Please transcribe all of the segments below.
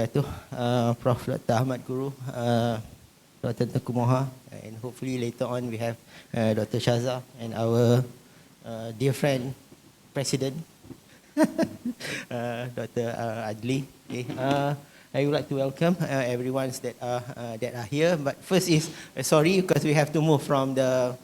to Prof. Dr. Ahmad Guru, Dr. Tengku Moha, and hopefully later on we have Dr. Shaza and our dear friend, President, Dr. Adli. Okay. I would like to welcome everyone that are here. But first is sorry because we have to move from a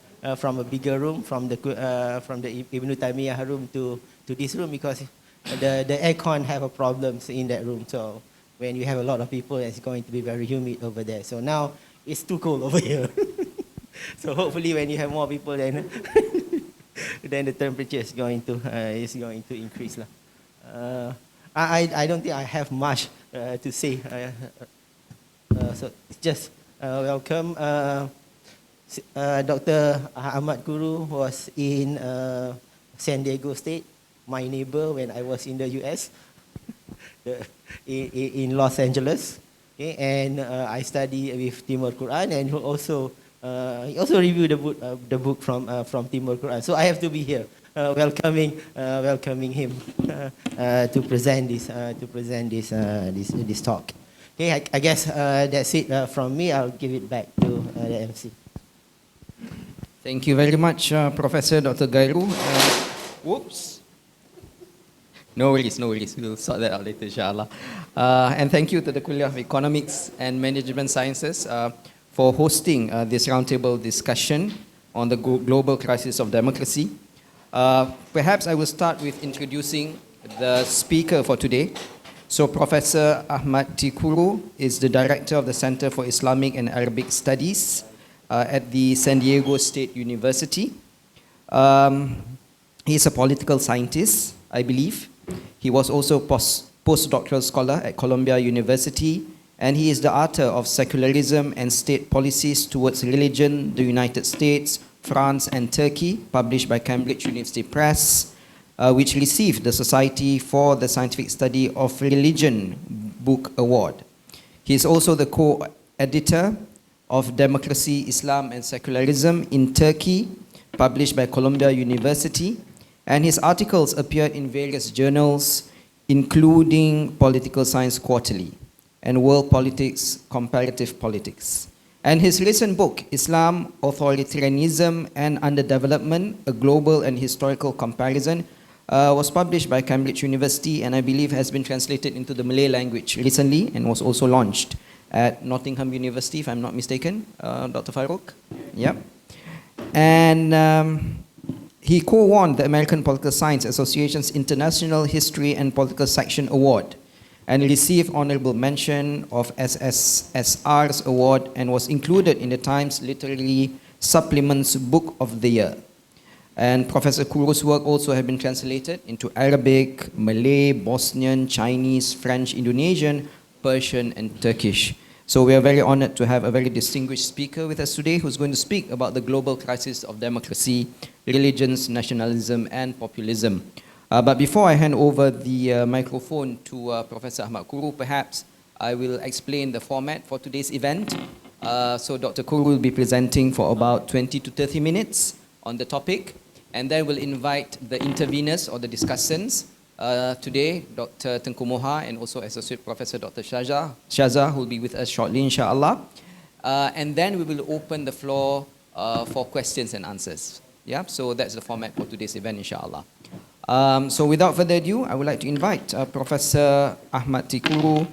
bigger room, from the Ibn Taymiyah room to this room because the aircon have a problems in that room. So when you have a lot of people, it's going to be very humid over there. So now it's too cold over here. So hopefully when you have more people, then then the temperature is going to increase lah. I don't think I have much to say. So just welcome. Dr. Ahmad Guru was in San Diego State, my neighbor when I was in the US, in Los Angeles. Okay, and I study with Timur Quran, and he also reviewed the book from Timur Quran. So I have to be here, welcoming him to present this talk. Okay, I guess that's it from me. I'll give it back to the MC. Thank you very much, Professor Dr. Gairu. Whoops. No worries. We'll sort that out later, inshallah. And thank you to the Kuliah of Economics and Management Sciences for hosting this roundtable discussion on the global crisis of democracy. Perhaps I will start with introducing the speaker for today. So Professor Ahmad Tikuru is the Director of the Center for Islamic and Arabic Studies at the San Diego State University. He's a political scientist, I believe. He was also postdoctoral scholar at Columbia University, and he is the author of Secularism and State Policies Towards Religion, the United States, France, and Turkey, published by Cambridge University Press, which received the Society for the Scientific Study of Religion Book Award. He is also the co-editor of Democracy, Islam, and Secularism in Turkey, published by Columbia University, and his articles appeared in various journals, including Political Science Quarterly and World Politics, Comparative Politics. And his recent book, Islam, Authoritarianism, and Underdevelopment, A Global and Historical Comparison, was published by Cambridge University and I believe has been translated into the Malay language recently and was also launched at Nottingham University, if I'm not mistaken, Dr. Farouk. Yep. And he co-won the American Political Science Association's International History and Political Section Award and received honorable mention of SSSR's award and was included in the Times Literary Supplement's Book of the Year. And Professor Kuru's work also has been translated into Arabic, Malay, Bosnian, Chinese, French, Indonesian, Persian, and Turkish. So we are very honored to have a very distinguished speaker with us today who's going to speak about the global crisis of democracy, religions, nationalism, and populism. But before I hand over the microphone to Professor Ahmad Kuru, perhaps I will explain the format for today's event. So Dr. Kuru will be presenting for about 20 to 30 minutes on the topic, and then we'll invite the interveners or the discussants. Today, Dr. Tengku Moha and also Associate Professor Dr. Shaza who will be with us shortly, inshallah. And then we will open the floor for questions and answers. Yeah, so that's the format for today's event, inshallah. So without further ado, I would like to invite Professor Ahmad Tikuru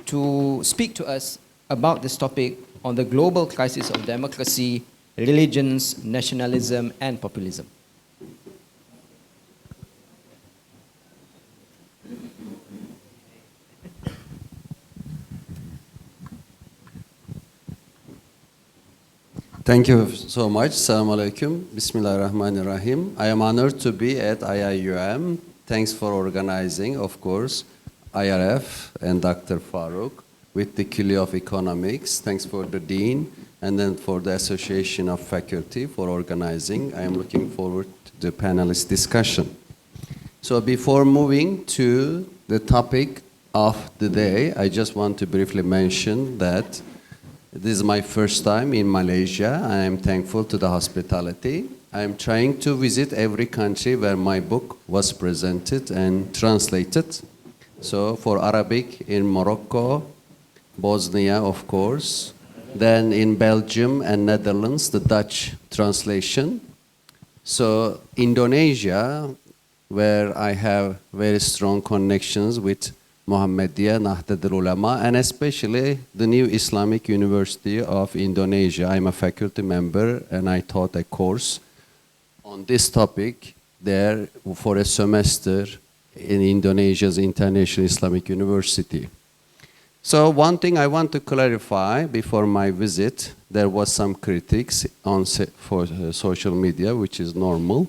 to speak to us about this topic on the global crisis of democracy, religions, nationalism, and populism. Thank you so much. Assalamu alaikum. Bismillahirrahmanirrahim. I am honored to be at IIUM. Thanks for organizing, of course, IRF and Dr. Farouk with the Kuliah of Economics. Thanks for the Dean and then for the Association of Faculty for organizing. I am looking forward to the panelist discussion. So before moving to the topic of the day, I just want to briefly mention that this is my first time in Malaysia. I am thankful to the hospitality. I am trying to visit every country where my book was presented and translated. So for Arabic in Morocco, Bosnia, of course. Then in Belgium and Netherlands, the Dutch translation. So Indonesia, where I have very strong connections with Muhammadiyah, Nahdlatul Ulama, and especially the new Islamic University of Indonesia. I'm a faculty member and I taught a course on this topic there for a semester in Indonesia's International Islamic University. So one thing I want to clarify before my visit, there was some critics on for social media, which is normal.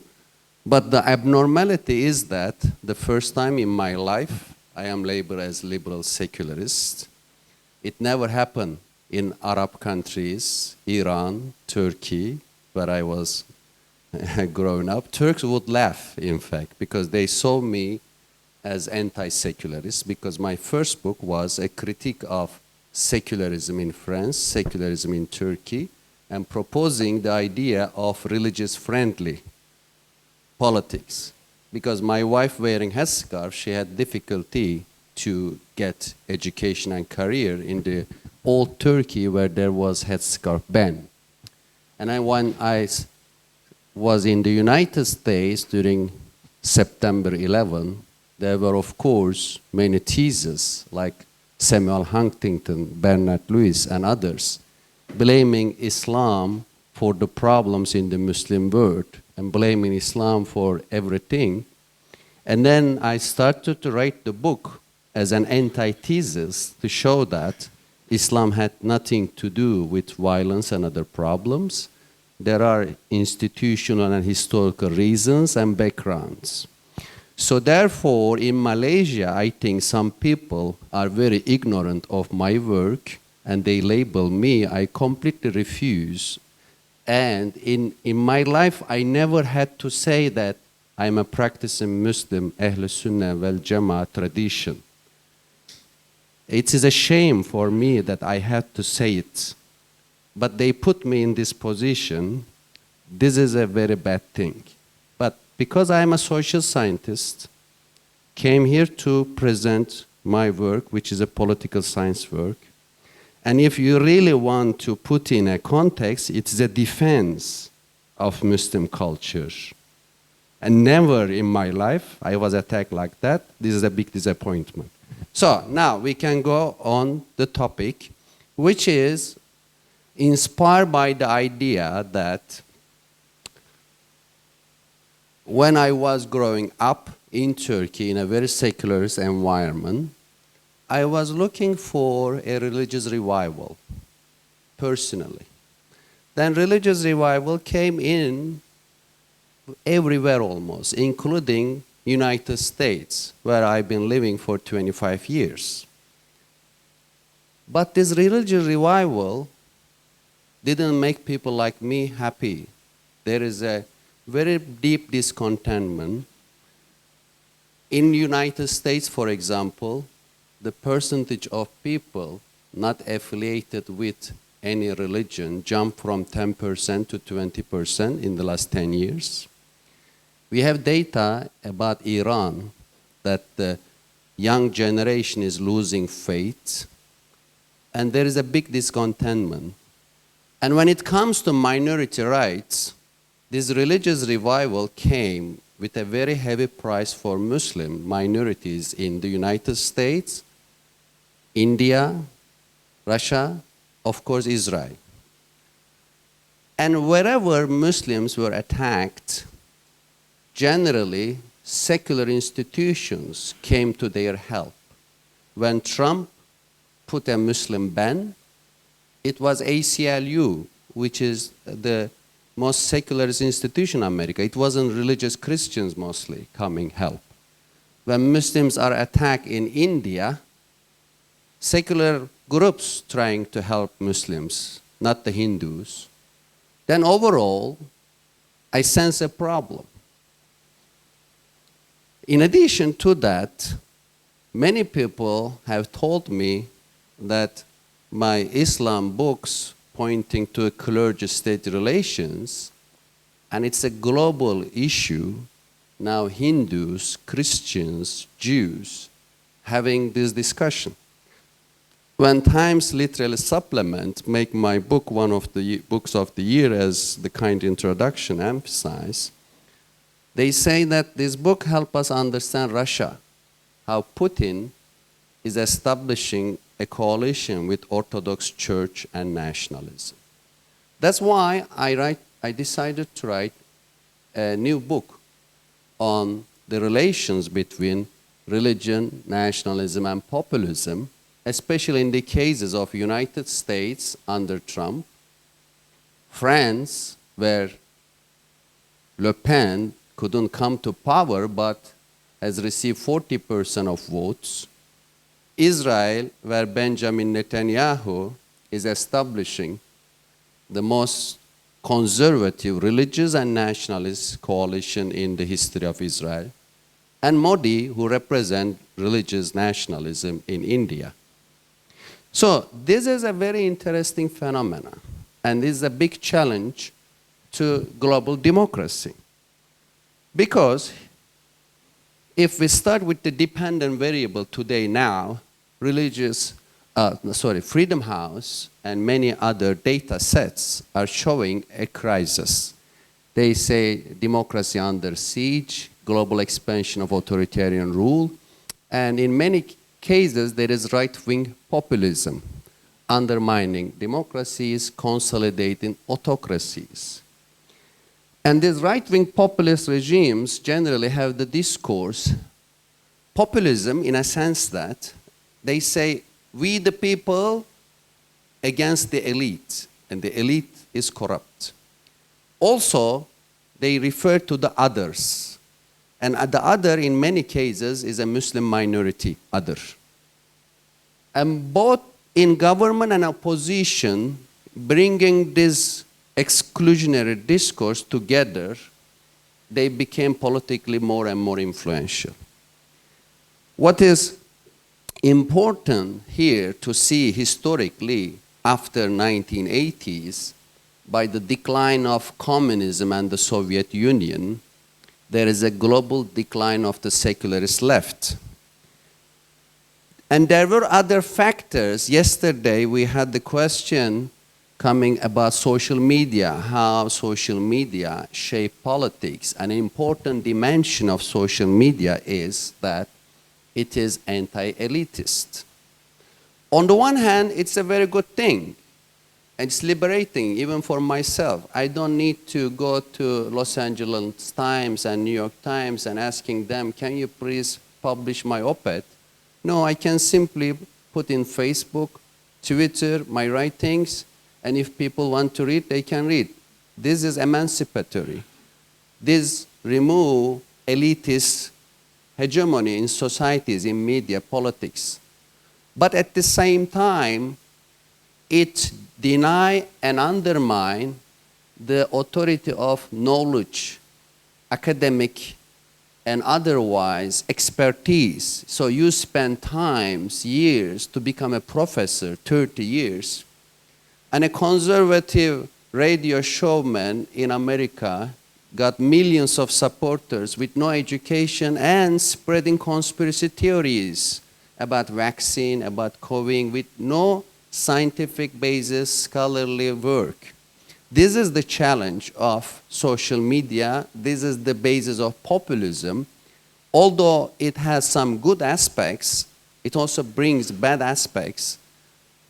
But the abnormality is that the first time in my life, I am labeled as liberal secularist. It never happened in Arab countries, Iran, Turkey, where I was growing up. Turks would laugh, in fact, because they saw me as anti-secularist, because my first book was a critique of secularism in France, secularism in Turkey, and proposing the idea of religious-friendly politics. Because my wife wearing headscarf, she had difficulty to get education and career in the old Turkey where there was headscarf ban. And when I was in the United States during September 11, there were, of course, many theses like Samuel Huntington, Bernard Lewis, and others, blaming Islam for the problems in the Muslim world and blaming Islam for everything. And then I started to write the book as an antithesis to show that Islam had nothing to do with violence and other problems. There are institutional and historical reasons and backgrounds. So therefore, in Malaysia, I think some people are very ignorant of my work and they label me. I completely refuse. And in my life, I never had to say that I'm a practicing Muslim, Ahl Sunnah wal Jama'ah tradition. It is a shame for me that I had to say it. But they put me in this position. This is a very bad thing. But because I'm a social scientist, came here to present my work, which is a political science work. And if you really want to put in a context, it's a defense of Muslim culture. And never in my life I was attacked like that. This is a big disappointment. So now we can go on the topic, which is inspired by the idea that when I was growing up in Turkey in a very secularist environment, I was looking for a religious revival, personally. Then religious revival came in everywhere almost, including United States, where I've been living for 25 years. But this religious revival didn't make people like me happy. There is a very deep discontentment. In the United States, for example, the percentage of people not affiliated with any religion jumped from 10% to 20% in the last 10 years. We have data about Iran that the young generation is losing faith, and there is a big discontentment. And when it comes to minority rights, this religious revival came with a very heavy price for Muslim minorities in the United States, India, Russia, of course, Israel. And wherever Muslims were attacked, generally, secular institutions came to their help. When Trump put a Muslim ban, it was ACLU, which is the most secularist institution in America. It wasn't religious Christians mostly coming help. When Muslims are attacked in India, secular groups trying to help Muslims, not the Hindus, then overall, I sense a problem. In addition to that, many people have told me that my Islam books pointing to clergy-state relations, and it's a global issue, now Hindus, Christians, Jews, having this discussion. when Times Literary Supplement make my book one of the books of the year, as the kind introduction emphasize, they say that this book helps us understand Russia, how Putin is establishing a coalition with Orthodox Church and nationalism. That's why I decided to write a new book on the relations between religion, nationalism, and populism, especially in the cases of United States under Trump, France, where Le Pen couldn't come to power but has received 40% of votes, Israel, where Benjamin Netanyahu is establishing the most conservative religious and nationalist coalition in the history of Israel, and Modi, who represents religious nationalism in India. So this is a very interesting phenomenon, and this is a big challenge to global democracy. Because if we start with the dependent variable today now, Freedom House and many other data sets are showing a crisis. They say democracy under siege, global expansion of authoritarian rule, and in many cases there is right-wing populism, undermining democracies, consolidating autocracies. And these right-wing populist regimes generally have the discourse, populism in a sense that they say, we the people against the elite, and the elite is corrupt. Also, they refer to the others, and the other in many cases is a Muslim minority other. And both in government and opposition, bringing this exclusionary discourse together, they became politically more and more influential. What is important here to see historically after 1980s, by the decline of communism and the Soviet Union, there is a global decline of the secularist left. And there were other factors. Yesterday we had the question coming about social media, how social media shape politics. An important dimension of social media is that it is anti-elitist. On the one hand, it's a very good thing. It's liberating, even for myself. I don't need to go to Los Angeles Times and New York Times and asking them, can you please publish my op-ed? No, I can simply put in Facebook, Twitter, my writings, and if people want to read, they can read. This is emancipatory. This remove elitist hegemony in societies, in media, politics. But at the same time, it deny and undermine the authority of knowledge, academic and otherwise expertise. So you spend times, years to become a professor, 30 years, and a conservative radio showman in America got millions of supporters with no education and spreading conspiracy theories about vaccine, about COVID, with no scientific basis, scholarly work. This is the challenge of social media. This is the basis of populism. Although it has some good aspects, it also brings bad aspects.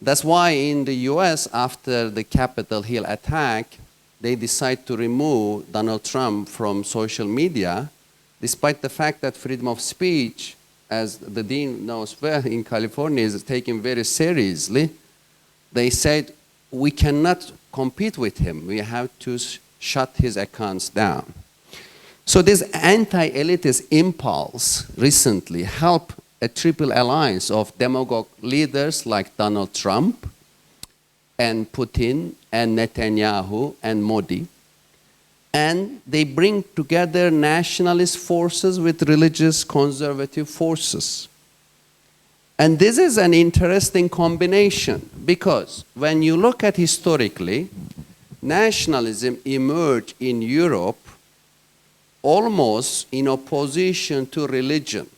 That's why in the US, after the Capitol Hill attack, they decide to remove Donald Trump from social media, despite the fact that freedom of speech, as the dean knows well in California, is taken very seriously. They said, we cannot compete with him. We have to shut his accounts down. So this anti-elitist impulse recently helped a triple alliance of demagogue leaders like Donald Trump and Putin and Netanyahu and Modi. And they bring together nationalist forces with religious conservative forces. And this is an interesting combination because when you look at historically, nationalism emerged in Europe almost in opposition to religion.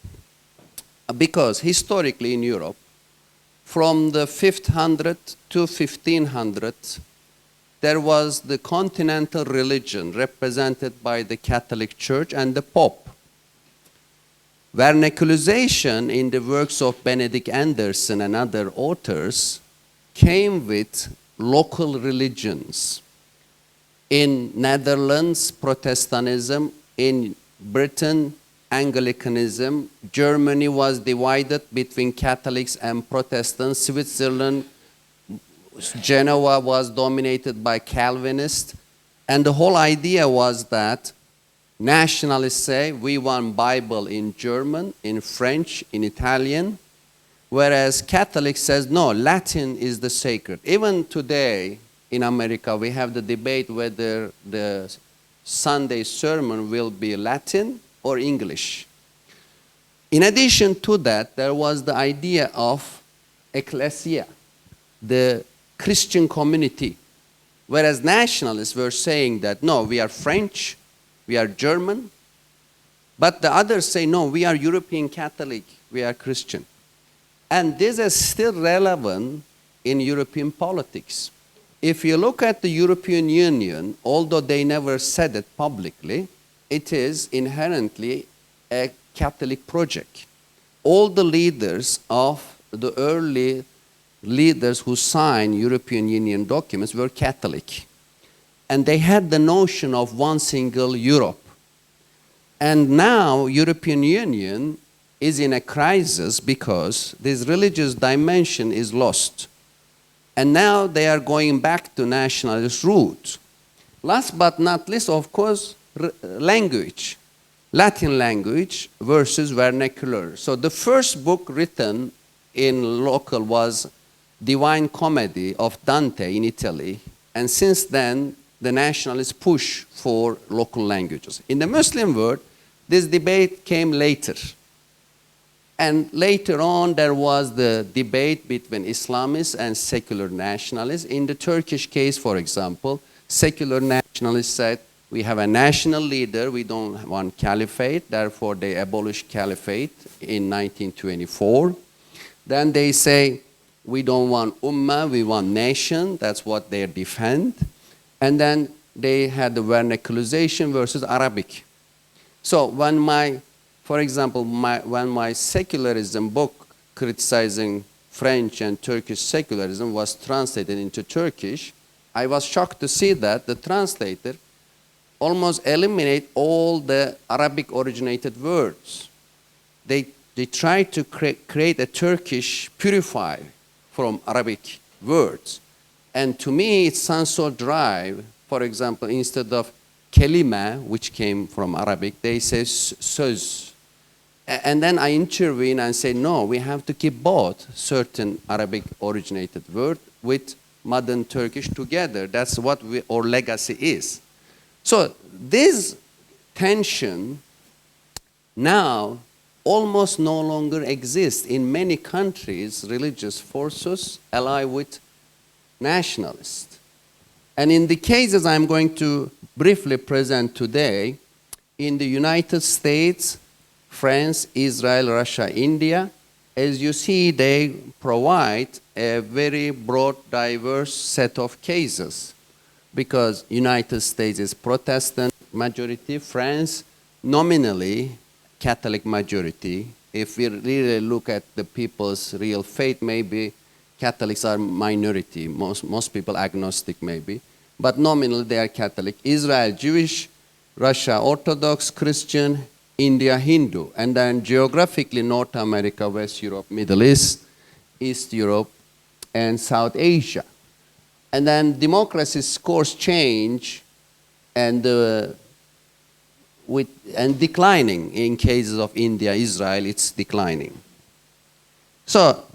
Because historically in Europe, from the 500 to 1500, there was the continental religion represented by the Catholic Church and the Pope. Vernaculization in the works of Benedict Anderson and other authors came with local religions. In Netherlands, Protestantism; in Britain, Anglicanism; Germany was divided between Catholics and Protestants; Switzerland, Genoa was dominated by Calvinists. And the whole idea was that nationalists say, we want Bible in German, in French, in Italian, whereas Catholics says, no, Latin is the sacred. Even today in America, we have the debate whether the Sunday sermon will be Latin or English. In addition to that, there was the idea of ecclesia, the Christian community, whereas nationalists were saying that, no, we are French, we are German, but the others say, no, we are European Catholic, we are Christian. And this is still relevant in European politics. If you look at the European Union, although they never said it publicly, it is inherently a Catholic project. All the leaders of the early leaders who signed European Union documents were Catholic. And they had the notion of one single Europe. And now European Union is in a crisis because this religious dimension is lost. And now they are going back to nationalist roots. Last but not least, of course, language. Latin language versus vernacular. So the first book written in local was Divine Comedy of Dante in Italy. And since then, the nationalists push for local languages. In the Muslim world, this debate came later. And later on, there was the debate between Islamists and secular nationalists. In the Turkish case, for example, secular nationalists said, we have a national leader, we don't want caliphate, therefore they abolished caliphate in 1924. Then they say, we don't want ummah, we want nation, that's what they defend. And then they had the vernacularization versus Arabic. So when for example, when my secularism book criticizing French and Turkish secularism was translated into Turkish, I was shocked to see that the translator almost eliminate all the Arabic originated words. They tried to create a Turkish purifier from Arabic words. And to me, it sounds so dry. For example, instead of kelime, which came from Arabic, they say söz. And then I intervene and say, no, we have to keep both certain Arabic originated word with modern Turkish together. That's what our legacy is. So this tension now almost no longer exists. In many countries, religious forces ally with nationalists. And in the cases I'm going to briefly present today, in the United States, France, Israel, Russia, India, as you see, they provide a very broad, diverse set of cases. Because United States is Protestant majority, France nominally Catholic majority. If we really look at the people's real faith, maybe Catholics are minority, most people agnostic maybe, but nominally they are Catholic. Israel Jewish, Russia Orthodox, Christian, India Hindu, and then geographically North America, West Europe, Middle East, East Europe, and South Asia. And then democracy scores change and declining. In cases of India, Israel, it's declining. So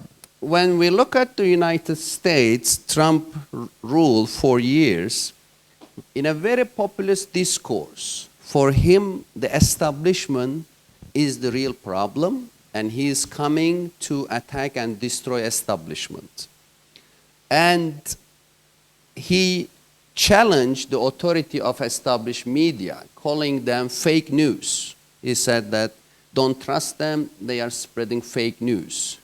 when we look at the United States, Trump ruled for years in a very populist discourse. For him, the establishment is the real problem, and he is coming to attack and destroy establishment. And he challenged the authority of established media, calling them fake news. He said that don't trust them, they are spreading fake news.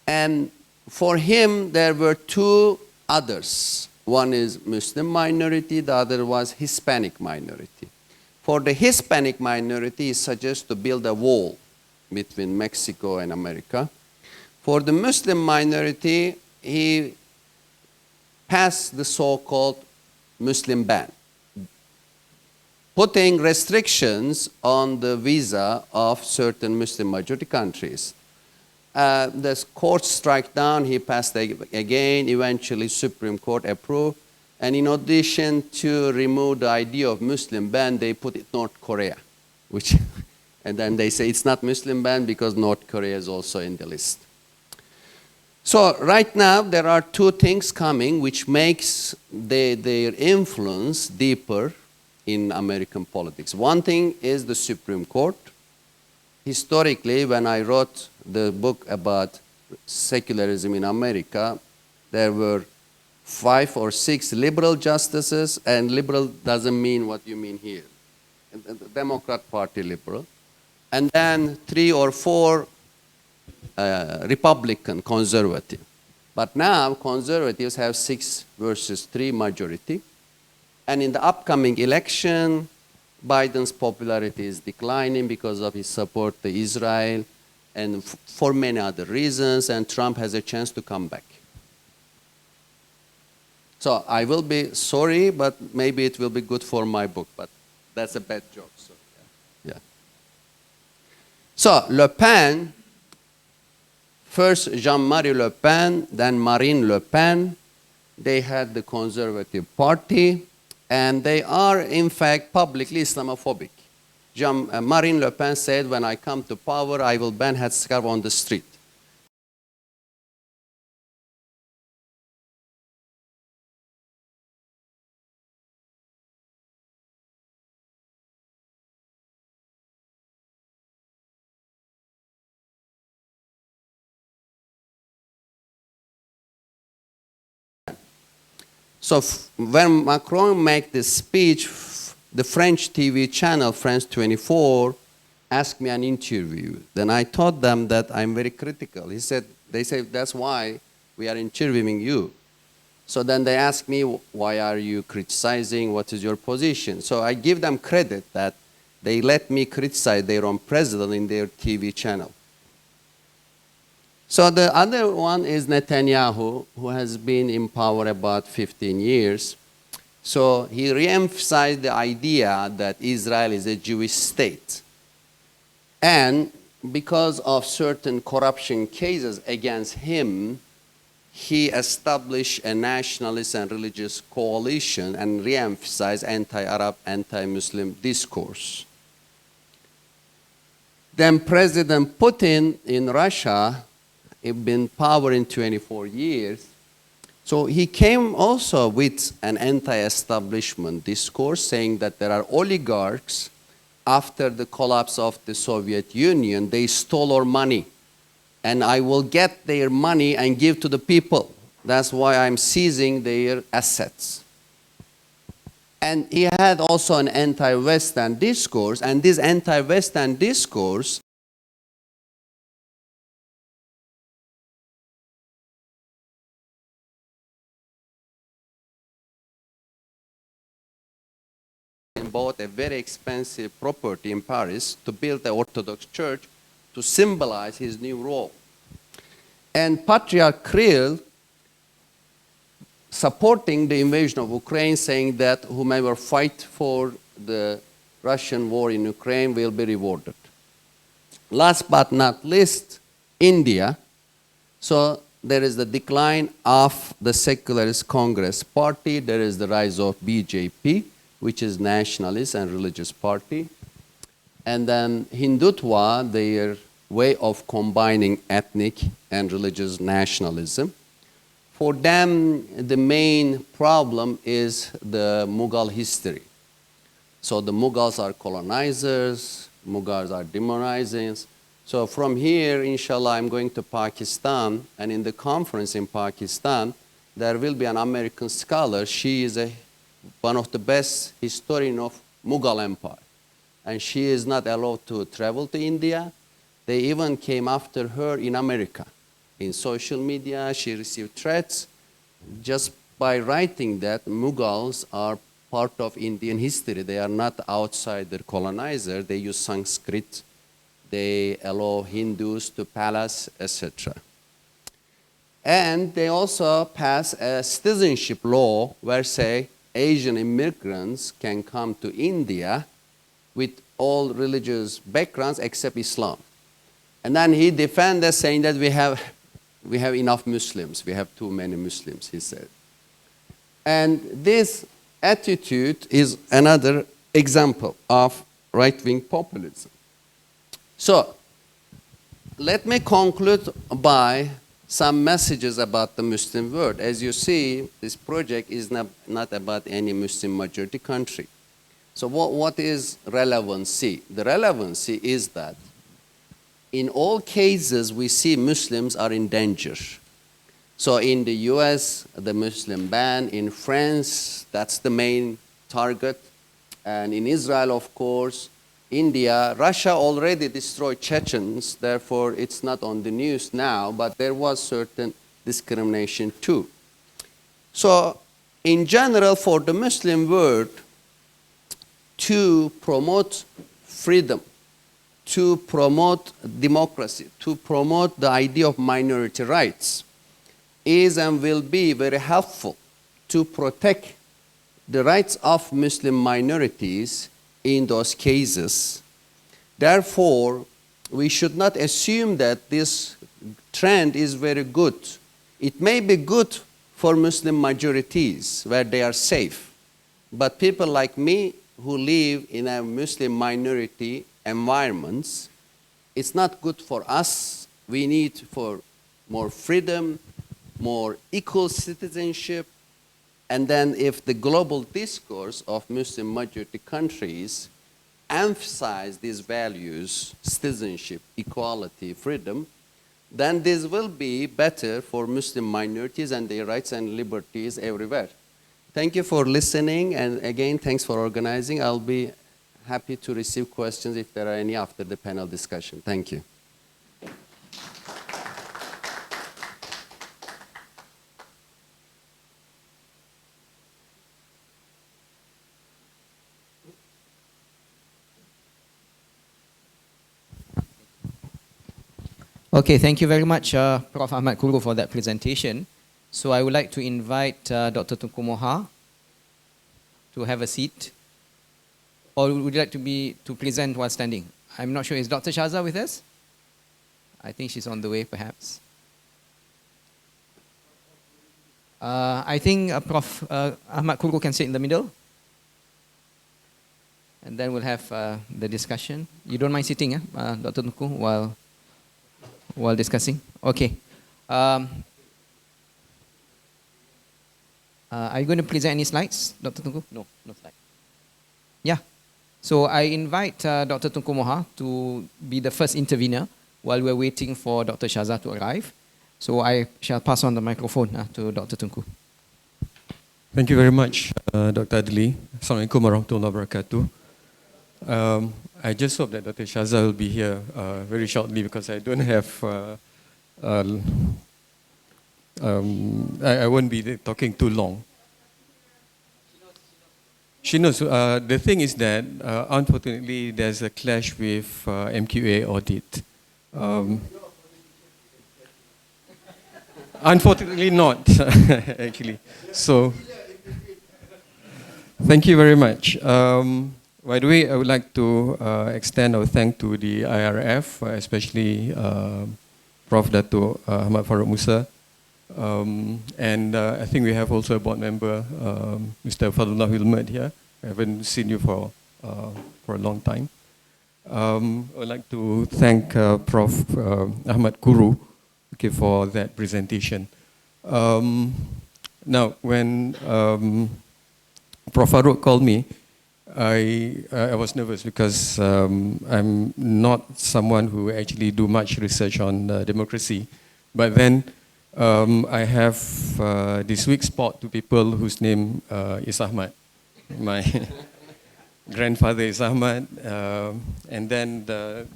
And for him, there were two others. One is Muslim minority, the other was Hispanic minority. For the Hispanic minority, he suggests to build a wall between Mexico and America. For the Muslim minority, he passed the so-called Muslim ban, putting restrictions on the visa of certain Muslim majority countries. The court struck down, he passed again, eventually Supreme Court approved. And in addition to remove the idea of Muslim ban, they put it North Korea, which, and then they say it's not Muslim ban because North Korea is also in the list. So right now there are two things coming which makes their influence deeper in American politics. One thing is the Supreme Court. Historically, when I wrote the book about secularism in America, there were 5 or 6 liberal justices, and liberal doesn't mean what you mean here. The Democrat Party liberal. And then 3 or 4 Republican conservative. But now conservatives have 6 versus 3 majority. And in the upcoming election, Biden's popularity is declining because of his support to Israel and for many other reasons, and Trump has a chance to come back. So I will be sorry, but maybe it will be good for my book, but that's a bad joke. So, yeah. So Le Pen, first Jean-Marie Le Pen, then Marine Le Pen, they had the Conservative Party, and they are, in fact, publicly Islamophobic. Marine Le Pen said, when I come to power, I will ban headscarf on the street. So when Macron made this speech, the French TV channel, France 24, asked me an interview. Then I told them that I'm very critical. They said, that's why we are interviewing you. So then they asked me, why are you criticizing? What is your position? So I give them credit that they let me criticize their own president in their TV channel. So the other one is Netanyahu, who has been in power about 15 years. So he re-emphasized the idea that Israel is a Jewish state. And because of certain corruption cases against him, he established a nationalist and religious coalition and re-emphasized anti-Arab, anti-Muslim discourse. Then President Putin in Russia, he's been in power in 24 years. So he came also with an anti-establishment discourse saying that there are oligarchs. After the collapse of the Soviet Union, they stole our money. And I will get their money and give to the people. That's why I'm seizing their assets. And he had also an anti-Western discourse, and this anti-Western discourse bought a very expensive property in Paris to build the Orthodox Church to symbolize his new role. And Patriarch Kirill supporting the invasion of Ukraine, saying that whomever fight for the Russian war in Ukraine will be rewarded. Last but not least, India. So there is the decline of the Secularist Congress Party. There is the rise of BJP, which is nationalist and religious party. And then Hindutva, their way of combining ethnic and religious nationalism. For them, the main problem is the Mughal history. So the Mughals are colonizers, Mughals are demonizers. So from here, inshallah, I'm going to Pakistan, and in the conference in Pakistan, there will be an American scholar. She is one of the best historians of Mughal Empire. And she is not allowed to travel to India. They even came after her in America in social media. She received threats just by writing that Mughals are part of Indian history. They are not outsider colonizer. They use Sanskrit. They allow Hindus to palace, etc. And they also pass a citizenship law where, say, Asian immigrants can come to India with all religious backgrounds except Islam. And then he defended, saying that we have enough Muslims. We have too many Muslims, he said. And this attitude is another example of right-wing populism. So, let me conclude by some messages about the Muslim world. As you see, this project is not about any Muslim majority country. So what is relevancy? The relevancy is that in all cases we see Muslims are in danger. So in the US, the Muslim ban. In France, that's the main target. And in Israel, of course, India, Russia already destroyed Chechens, therefore it's not on the news now, but there was certain discrimination too. So in general, for the Muslim world, to promote freedom, to promote democracy, to promote the idea of minority rights, is and will be very helpful to protect the rights of Muslim minorities in those cases. Therefore, we should not assume that this trend is very good. It may be good for Muslim majorities where they are safe, but people like me who live in a Muslim minority environments, it's not good for us. We need for more freedom, more equal citizenship, and then if the global discourse of Muslim majority countries emphasize these values, citizenship, equality, freedom, then this will be better for Muslim minorities and their rights and liberties everywhere. Thank you for listening, and again, thanks for organizing. I'll be happy to receive questions if there are any after the panel discussion. Thank you. Okay, thank you very much, Prof. Ahmad Kuru, for that presentation. So I would like to invite Dr. Tunku Moha to have a seat. Or would you like to present while standing? I'm not sure. Is Dr. Shaza with us? I think she's on the way, perhaps. I think Prof. Ahmad Kuru can sit in the middle. And then we'll have the discussion. You don't mind sitting, Dr. Tunku, while discussing? Okay. Are you going to present any slides, Dr. Tunku? No slide. Yeah. So I invite Dr. Tunku Moha to be the first intervener while we're waiting for Dr. Shaza to arrive. So I shall pass on the microphone to Dr. Tunku. Thank you very much, Dr. Adli. Assalamualaikum warahmatullahi wabarakatuh. I just hope that Dr. Shaza will be here very shortly because I don't have, I won't be talking too long. She knows. The thing is that, unfortunately, there's a clash with MQA audit. Unfortunately not, actually. So, thank you very much. By the way, I would like to extend our thanks to the IRF, especially Prof. Dato Ahmad Farouk Musa. And I think we have also a board member, Mr. Fadullah Wilmed here. I haven't seen you for a long time. I would like to thank Prof. Ahmad Kuru for that presentation. Now, when Prof. Farouk called me, I was nervous because I'm not someone who actually do much research on democracy. But then I have this weak spot to people whose name is Ahmad. My grandfather is Ahmad, and then the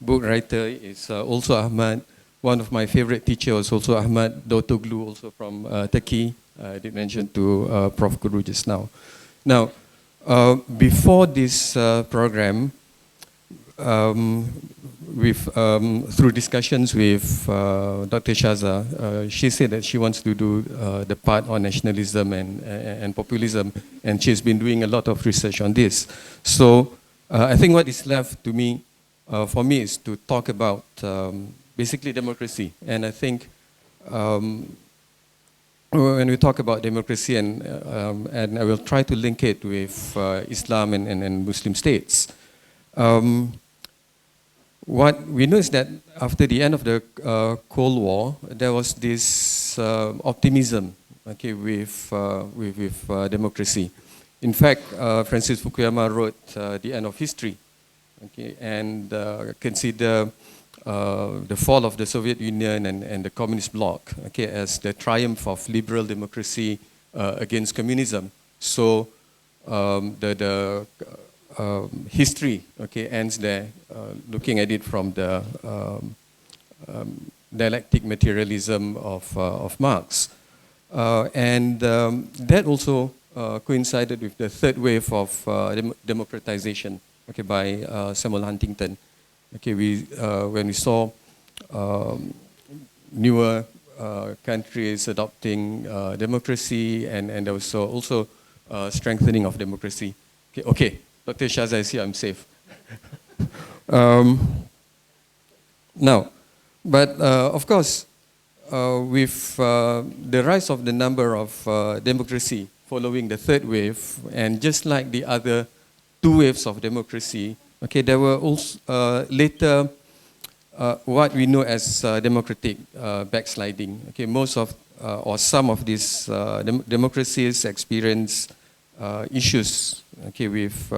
book writer is also Ahmad. one of my favorite teachers was also Ahmad Davutoglu, also from Turkey. I did mention to Prof. Guru just now. Now, before this program, through discussions with Dr. Shaza, she said that she wants to do the part on nationalism and populism, and she's been doing a lot of research on this. So I think what is left to me, for me, is to talk about basically democracy. And I think when we talk about democracy, and I will try to link it with Islam and Muslim states. What we know is that after the end of the Cold War, there was this optimism, okay, with democracy. In fact, Francis Fukuyama wrote The End of History, okay, and consider the fall of the Soviet Union and the communist bloc, okay, as the triumph of liberal democracy against communism. So the history, okay, ends there, looking at it from the dialectic materialism of Marx. And that also coincided with the third wave of democratization, okay, by Samuel Huntington. Okay, when we saw newer countries adopting democracy, and there was also strengthening of democracy. Okay, Dr. Shaza is here, I'm safe. Now, but of course, with the rise of the number of democracy following the third wave, and just like the other two waves of democracy, okay, there were also later what we know as democratic backsliding. Okay, most of or some of these democracies experience issues, okay, with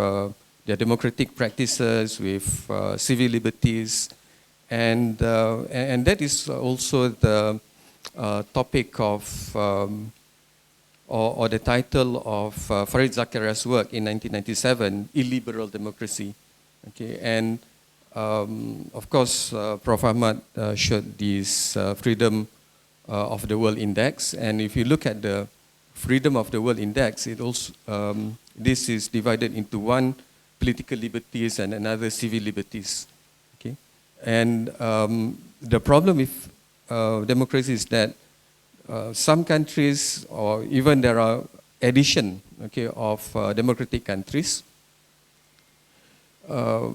their democratic practices, with civil liberties, and that is also the topic of or the title of Farid Zakaria's work in 1997, Illiberal Democracy. Okay, and of course, Prof. Ahmad showed this Freedom of the World Index, and if you look at the Freedom of the World Index, it also this is divided into one political liberties and another civil liberties. Okay, and the problem with democracy is that some countries, or even there are addition, okay, of democratic countries,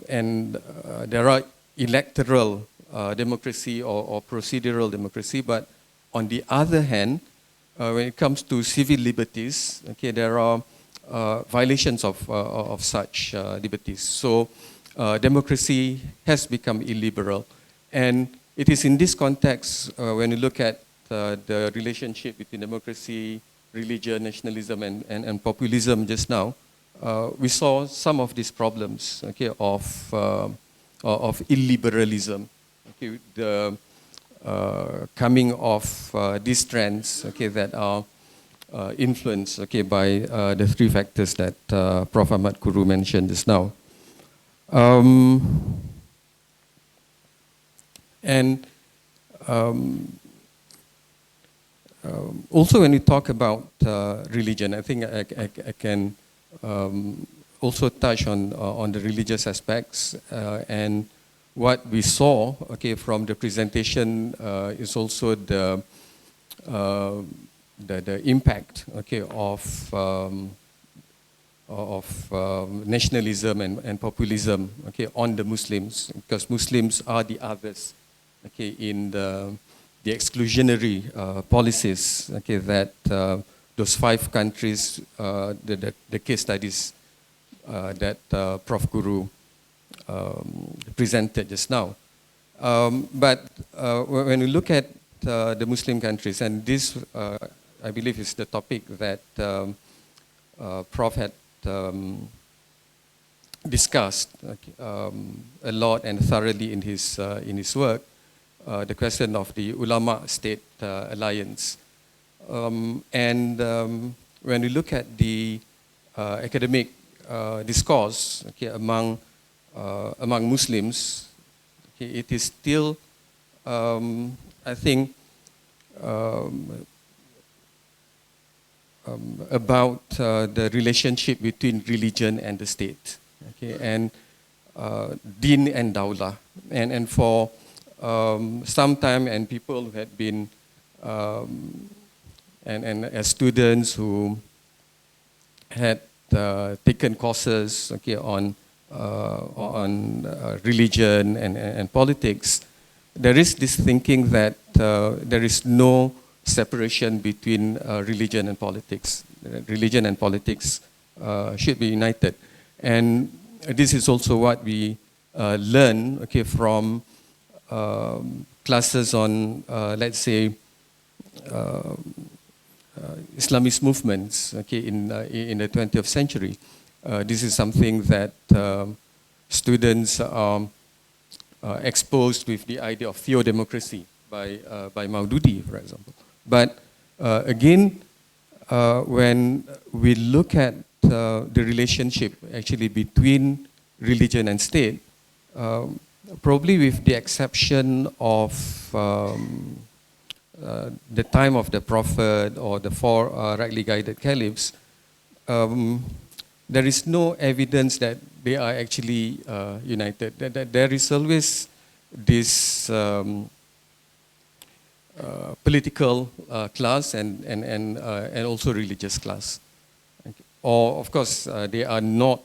and there are electoral democracy or procedural democracy, but on the other hand, when it comes to civil liberties, okay, there are violations of such liberties. So democracy has become illiberal, and it is in this context when you look at the relationship between democracy, religion, nationalism, and populism just now, we saw some of these problems, okay, of illiberalism, okay, the coming of these trends, okay, that are influenced, okay, by the three factors that Prof. Ahmad Kuru mentioned just now. Also, when we talk about religion, I think I can also touch on the religious aspects, and what we saw, okay, from the presentation is also the impact, okay, of nationalism and populism, okay, on the Muslims, because Muslims are the others, okay, in the exclusionary policies, okay, that those 5 countries, the case studies that Prof. Guru presented just now. But when we look at the Muslim countries, and this, I believe, is the topic that Prof. had discussed a lot and thoroughly in his work, the question of the ulama-state alliance. And when we look at the academic discourse, okay, among Muslims, okay, it is still I think, about the relationship between religion and the state, okay, and Din and Dawla. And for some time, and people who had been, and as students who had taken courses, okay, on religion and politics, there is this thinking that there is no separation between religion and politics. Religion and politics should be united. And this is also what we learn, okay, from classes on, let's say, Islamist movements, okay, in the 20th century. This is something that students are exposed with the idea of theodemocracy by Maududi, for example. But again, when we look at the relationship actually between religion and state, probably with the exception of the time of the Prophet or the four rightly guided caliphs, there is no evidence that they are actually united. That there is always this political class and also religious class. Okay. Or, of course, they are not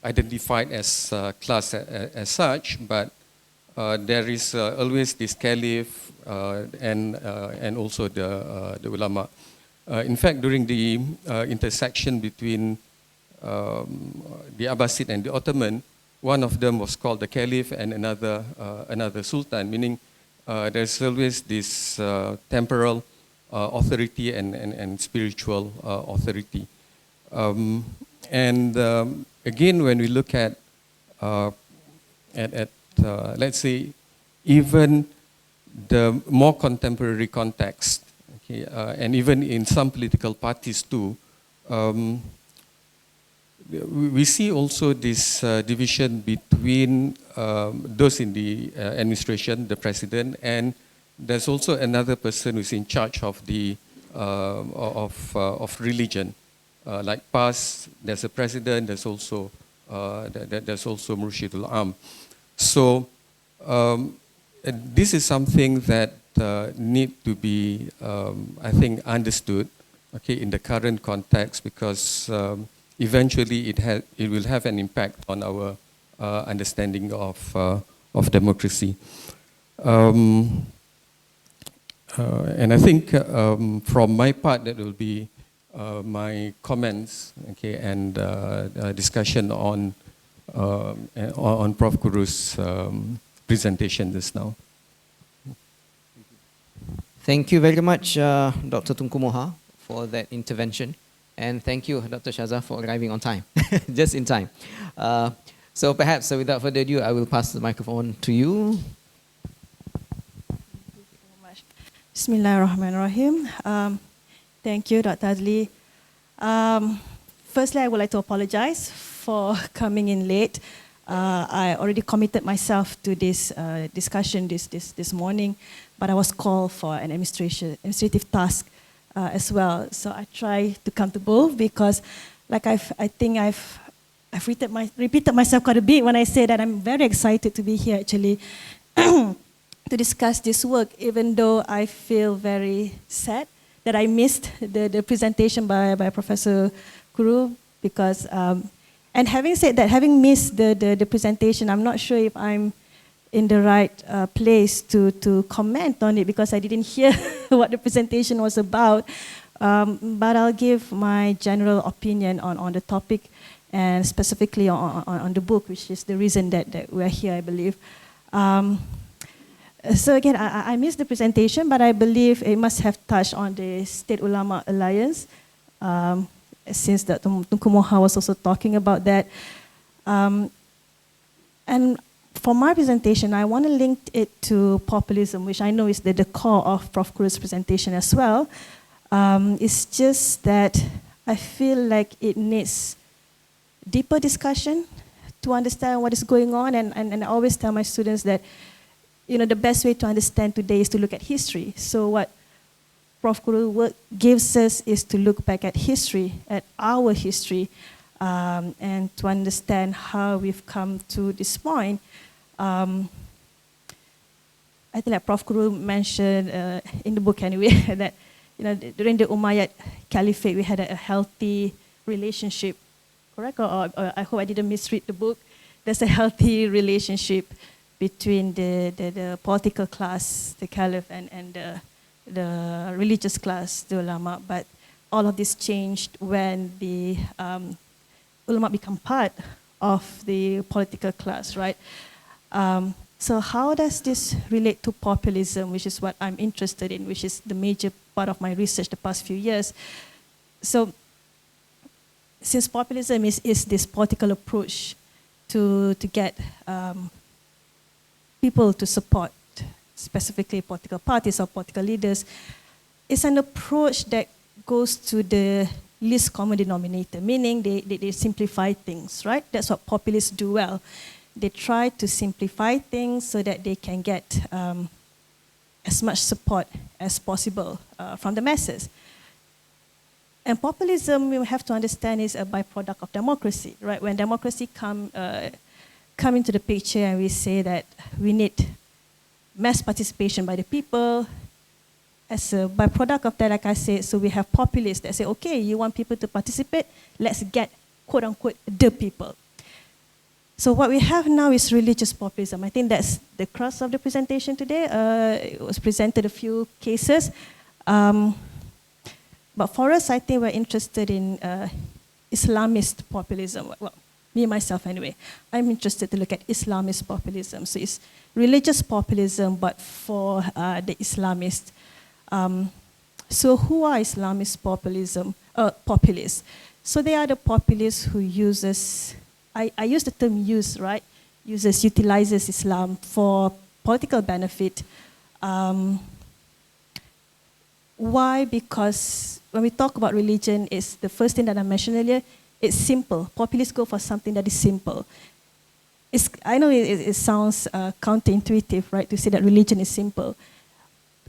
identified as class as such, but there is always this caliph and also the ulama. In fact, during the intersection between the Abbasid and the Ottoman, one of them was called the caliph and another sultan, meaning there's always this temporal authority and spiritual authority. Again, when we look at let's say, even the more contemporary context, okay, and even in some political parties too, we see also this division between those in the administration, the president, and there's also another person who's in charge of the of religion. Like PAS, there's a president. There's also Murshidul Am. So this is something that need to be, I think, understood, okay, in the current context, because eventually it will have an impact on our understanding of democracy. And I think from my part, that will be my comments, okay, and discussion on Prof. Guru's presentation just now. Thank you very much, Dr. Tunku Moha, for that intervention. And thank you, Dr. Shaza, for arriving on time, just in time. So perhaps, without further ado, I will pass the microphone to you. Bismillahirrahmanirrahim. Thank you, Dr. Azli. Firstly, I would like to apologize for coming in late. I already committed myself to this discussion this morning, but I was called for an administrative task as well. So I try to come to both, because, like I think I've repeated myself quite a bit when I say that I'm very excited to be here actually to discuss this work, even though I feel very sad that I missed the presentation by Professor Guru, because and having said that, having missed the presentation, I'm not sure if I'm in the right place to comment on it, because I didn't hear what the presentation was about. But I'll give my general opinion on the topic, and specifically on the book, which is the reason that we're here, I believe. So again, I missed the presentation, but I believe it must have touched on the State Ulama Alliance, since Tunku Moha was also talking about that. And for my presentation, I want to link it to populism, which I know is the core of Prof. Guru's presentation as well. It's just that I feel like it needs deeper discussion to understand what is going on, and I always tell my students that the best way to understand today is to look at history. So what Prof. Guru work gives us is to look back at history, at our history, and to understand how we've come to this point. I think like Prof. Guru mentioned in the book anyway, that during the Umayyad Caliphate, we had a healthy relationship, correct? Or I hope I didn't misread the book. There's a healthy relationship between the political class, the caliph, and the religious class, the ulama. But all of this changed when the ulama become part of the political class, right? So how does this relate to populism, which is what I'm interested in, which is the major part of my research the past few years? So since populism is this political approach to get people to support, specifically political parties or political leaders, it's an approach that goes to the least common denominator, meaning they simplify things, right? That's what populists do well. They try to simplify things so that they can get as much support as possible from the masses. And populism, we have to understand, is a byproduct of democracy, right? When democracy come into the picture and we say that we need mass participation by the people, as a byproduct of that, like I said, so we have populists that say, okay, you want people to participate, let's get, quote unquote, the people. So what we have now is religious populism. I think that's the crux of the presentation today. It was presented a few cases. But for us, I think we're interested in Islamist populism. Well, me, myself anyway. I'm interested to look at Islamist populism. So it's religious populism, but for the Islamists. So who are Islamist populists? So they are the populists who uses, I use the term use, right? Utilizes Islam for political benefit. Why? Because when we talk about religion, it's the first thing that I mentioned earlier, it's simple. Populists go for something that is simple. I know it sounds counterintuitive, right, to say that religion is simple.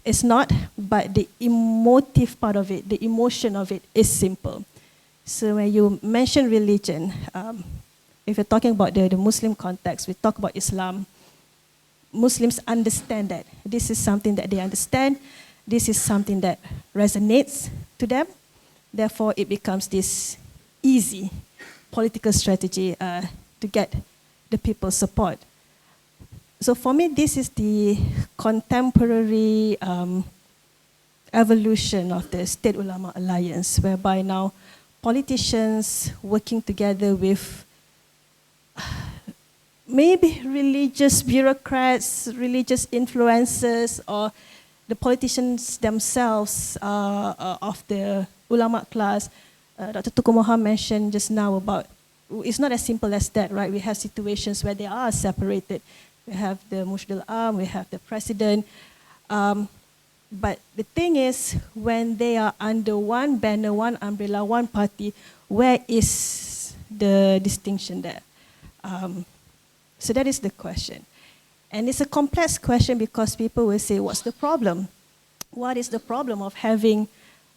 It's not, but the emotive part of it, the emotion of it is simple. So when you mention religion, if you're talking about the Muslim context, we talk about Islam, Muslims understand that. This is something that they understand. This is something that resonates to them. Therefore, it becomes this easy political strategy to get the people's support. So for me, this is the contemporary evolution of the State Ulama Alliance, whereby now politicians working together with maybe religious bureaucrats, religious influencers, or the politicians themselves of the ulama class. Dr. Tukumoha mentioned just now about, it's not as simple as that, right? We have situations where they are separated. We have the Mushdil Am, we have the president. But the thing is, when they are under one banner, one umbrella, one party, where is the distinction there? So that is the question. And it's a complex question because people will say, what's the problem? What is the problem of having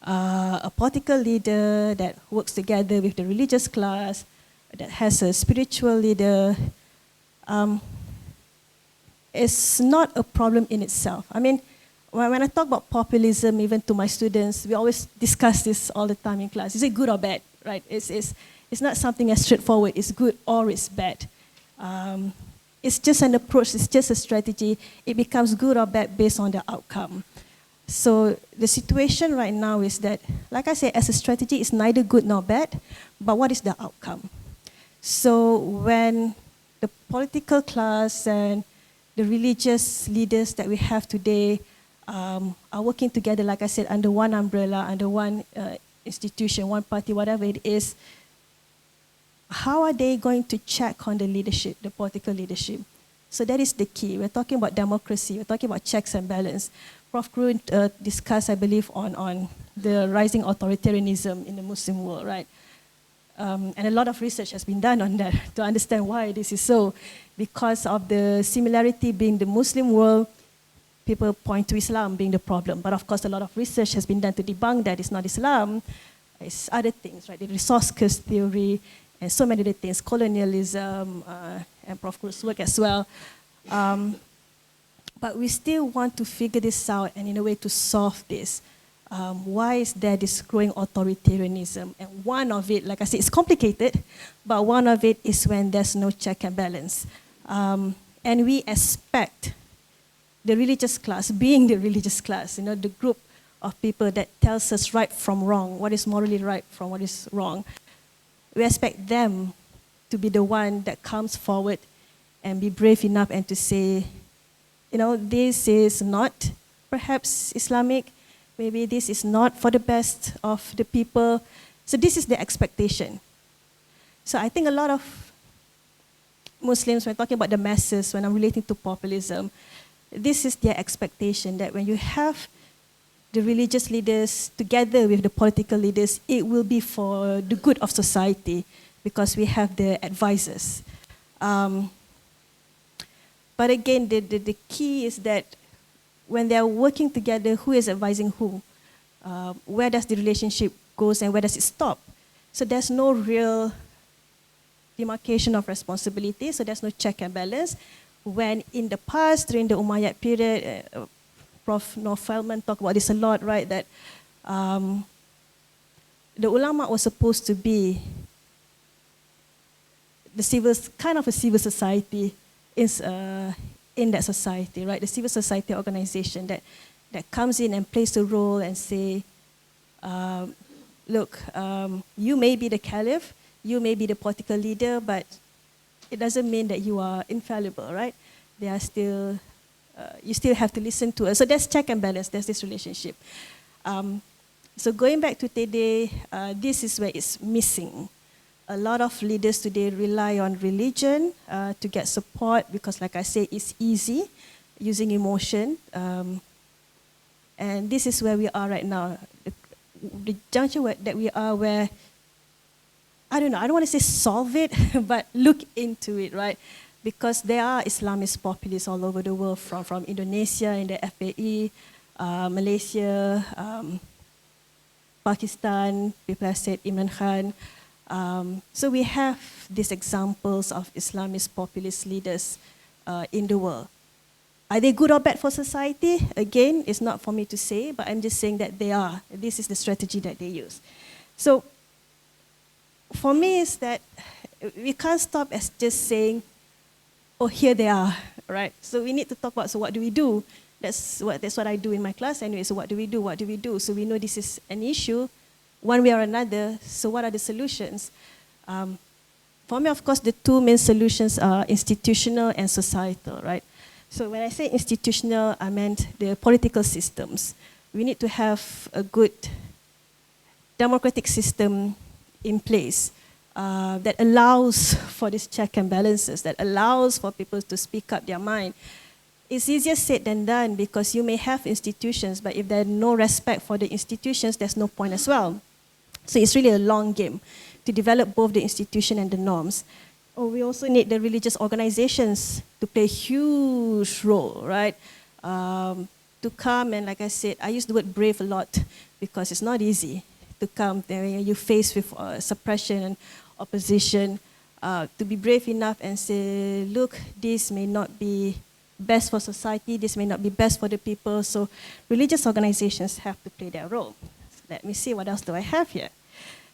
a political leader that works together with the religious class, that has a spiritual leader? It's not a problem in itself. I mean, when I talk about populism, even to my students, we always discuss this all the time in class. Is it good or bad, right? It's not something as straightforward, it's good or it's bad. It's just an approach, it's just a strategy. It becomes good or bad based on the outcome. So the situation right now is that, like I said, as a strategy, it's neither good nor bad, but what is the outcome? So when the political class and the religious leaders that we have today are working together, like I said, under one umbrella, under one institution, one party, whatever it is, how are they going to check on the leadership, the political leadership? So that is the key. We're talking about democracy. We're talking about checks and balance. Prof. Guru discussed, I believe, on the rising authoritarianism in the Muslim world, right? And a lot of research has been done on that to understand why this is so. Because of the similarity being the Muslim world, people point to Islam being the problem. But of course, a lot of research has been done to debunk that it's not Islam, it's other things, right? The resource curse theory and so many other things, colonialism, and Prof. Kur's work as well. But we still want to figure this out and in a way to solve this. Why is there this growing authoritarianism? And one of it, like I said, it's complicated, but one of it is when there's no check and balance. And we expect the religious class, being the religious class, you know, the group of people that tells us right from wrong, what is morally right from what is wrong. We expect them to be the one that comes forward and be brave enough and to say, you know, this is not perhaps Islamic, maybe this is not for the best of the people. So this is the expectation. So I think a lot of Muslims, when talking about the masses, when I'm relating to populism, this is their expectation that when you have the religious leaders together with the political leaders, it will be for the good of society because we have the advisors. But again, the key is that when they're working together, who is advising who? Where does the relationship goes and where does it stop? So there's no real demarcation of responsibility, so there's no check and balance. When in the past, during the Umayyad period, Prof. Noor Feldman talked about this a lot, right? That the ulama was supposed to be the civil, kind of a civil society in that society, right? The civil society organization that comes in and plays the role and say, look, you may be the caliph, you may be the political leader, but it doesn't mean that you are infallible, right? They are still, you still have to listen to us. So there's check and balance, there's this relationship. So going back to today, this is where it's missing. A lot of leaders today rely on religion to get support because, like I say, it's easy using emotion. And this is where we are right now. The juncture that we are where, I don't know, I don't want to say solve it, but look into it, right? Because there are Islamist populists all over the world, from Indonesia in the FAE, Malaysia, Pakistan, people have said Imran Khan. So we have these examples of Islamist populist leaders in the world. Are they good or bad for society? Again, it's not for me to say, but I'm just saying that they are. This is the strategy that they use. So for me, is that we can't stop as just saying, oh, here they are, right? So we need to talk about, so what do we do? That's what I do in my class anyway. So what do we do? What do we do? So we know this is an issue, one way or another. So what are the solutions? For me, of course, the two main solutions are institutional and societal, right? So when I say institutional, I meant the political systems. We need to have a good democratic system in place that allows for this check and balances, that allows for people to speak up their mind. It's easier said than done because you may have institutions, but if there's no respect for the institutions, there's no point as well. So it's really a long game to develop both the institution and the norms. Oh, we also need the religious organizations to play a huge role, right? To come and, like I said, I use the word brave a lot because it's not easy to come there when you're faced with suppression and opposition, to be brave enough and say, look, this may not be best for society, this may not be best for the people, so religious organizations have to play their role. Let me see, what else do I have here?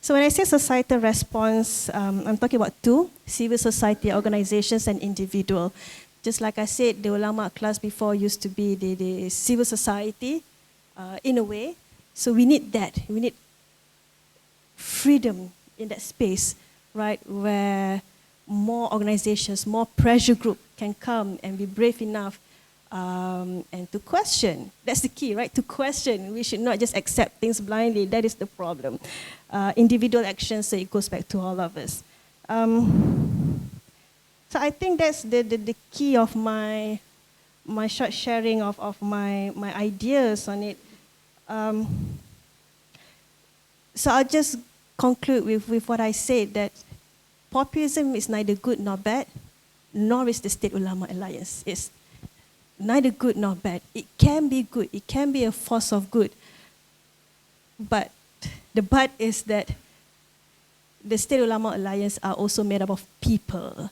So when I say societal response, I'm talking about two, civil society organizations and individual. Just like I said, the ulama class before used to be the civil society in a way. So we need that. We need freedom in that space, right, where more organizations, more pressure group can come and be brave enough and to question. That's the key, right? To question. We should not just accept things blindly. That is the problem. Individual action, so it goes back to all of us. So I think that's the key of my short sharing of my ideas on it. So I'll just conclude with what I said, that populism is neither good nor bad, nor is the State Ulama Alliance. It's neither good nor bad. It can be good. It can be a force of good. But the but is that the State Ulama Alliance are also made up of people.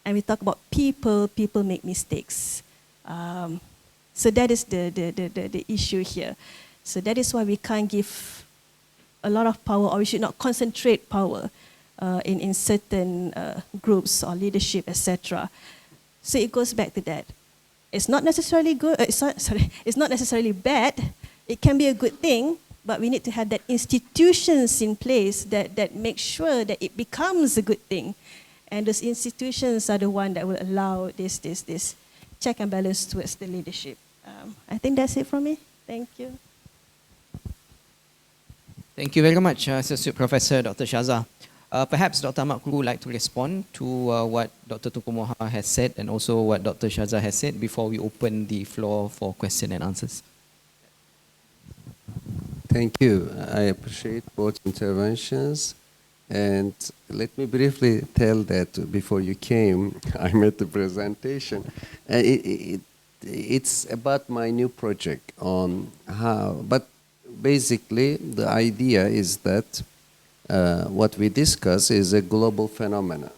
And we talk about people, people make mistakes. So that is the issue here. So that is why we can't give a lot of power, or we should not concentrate power in certain groups or leadership, etc. So it goes back to that. It's not necessarily good. It's not necessarily bad. It can be a good thing, but we need to have that institutions in place that make sure that it becomes a good thing, and those institutions are the one that will allow this check and balance towards the leadership. I think that's it from me. Thank you. Thank you very much, Associate Professor Dr. Shazza. Perhaps Dr. Ahmad Kuru would like to respond to what Dr. Tunku Moha has said and also what Dr. Shazza has said before we open the floor for question and answers. Thank you. I appreciate both interventions. And let me briefly tell that before you came, I made the presentation. It's about my new project on how, but basically the idea is that what we discuss is a global phenomenon.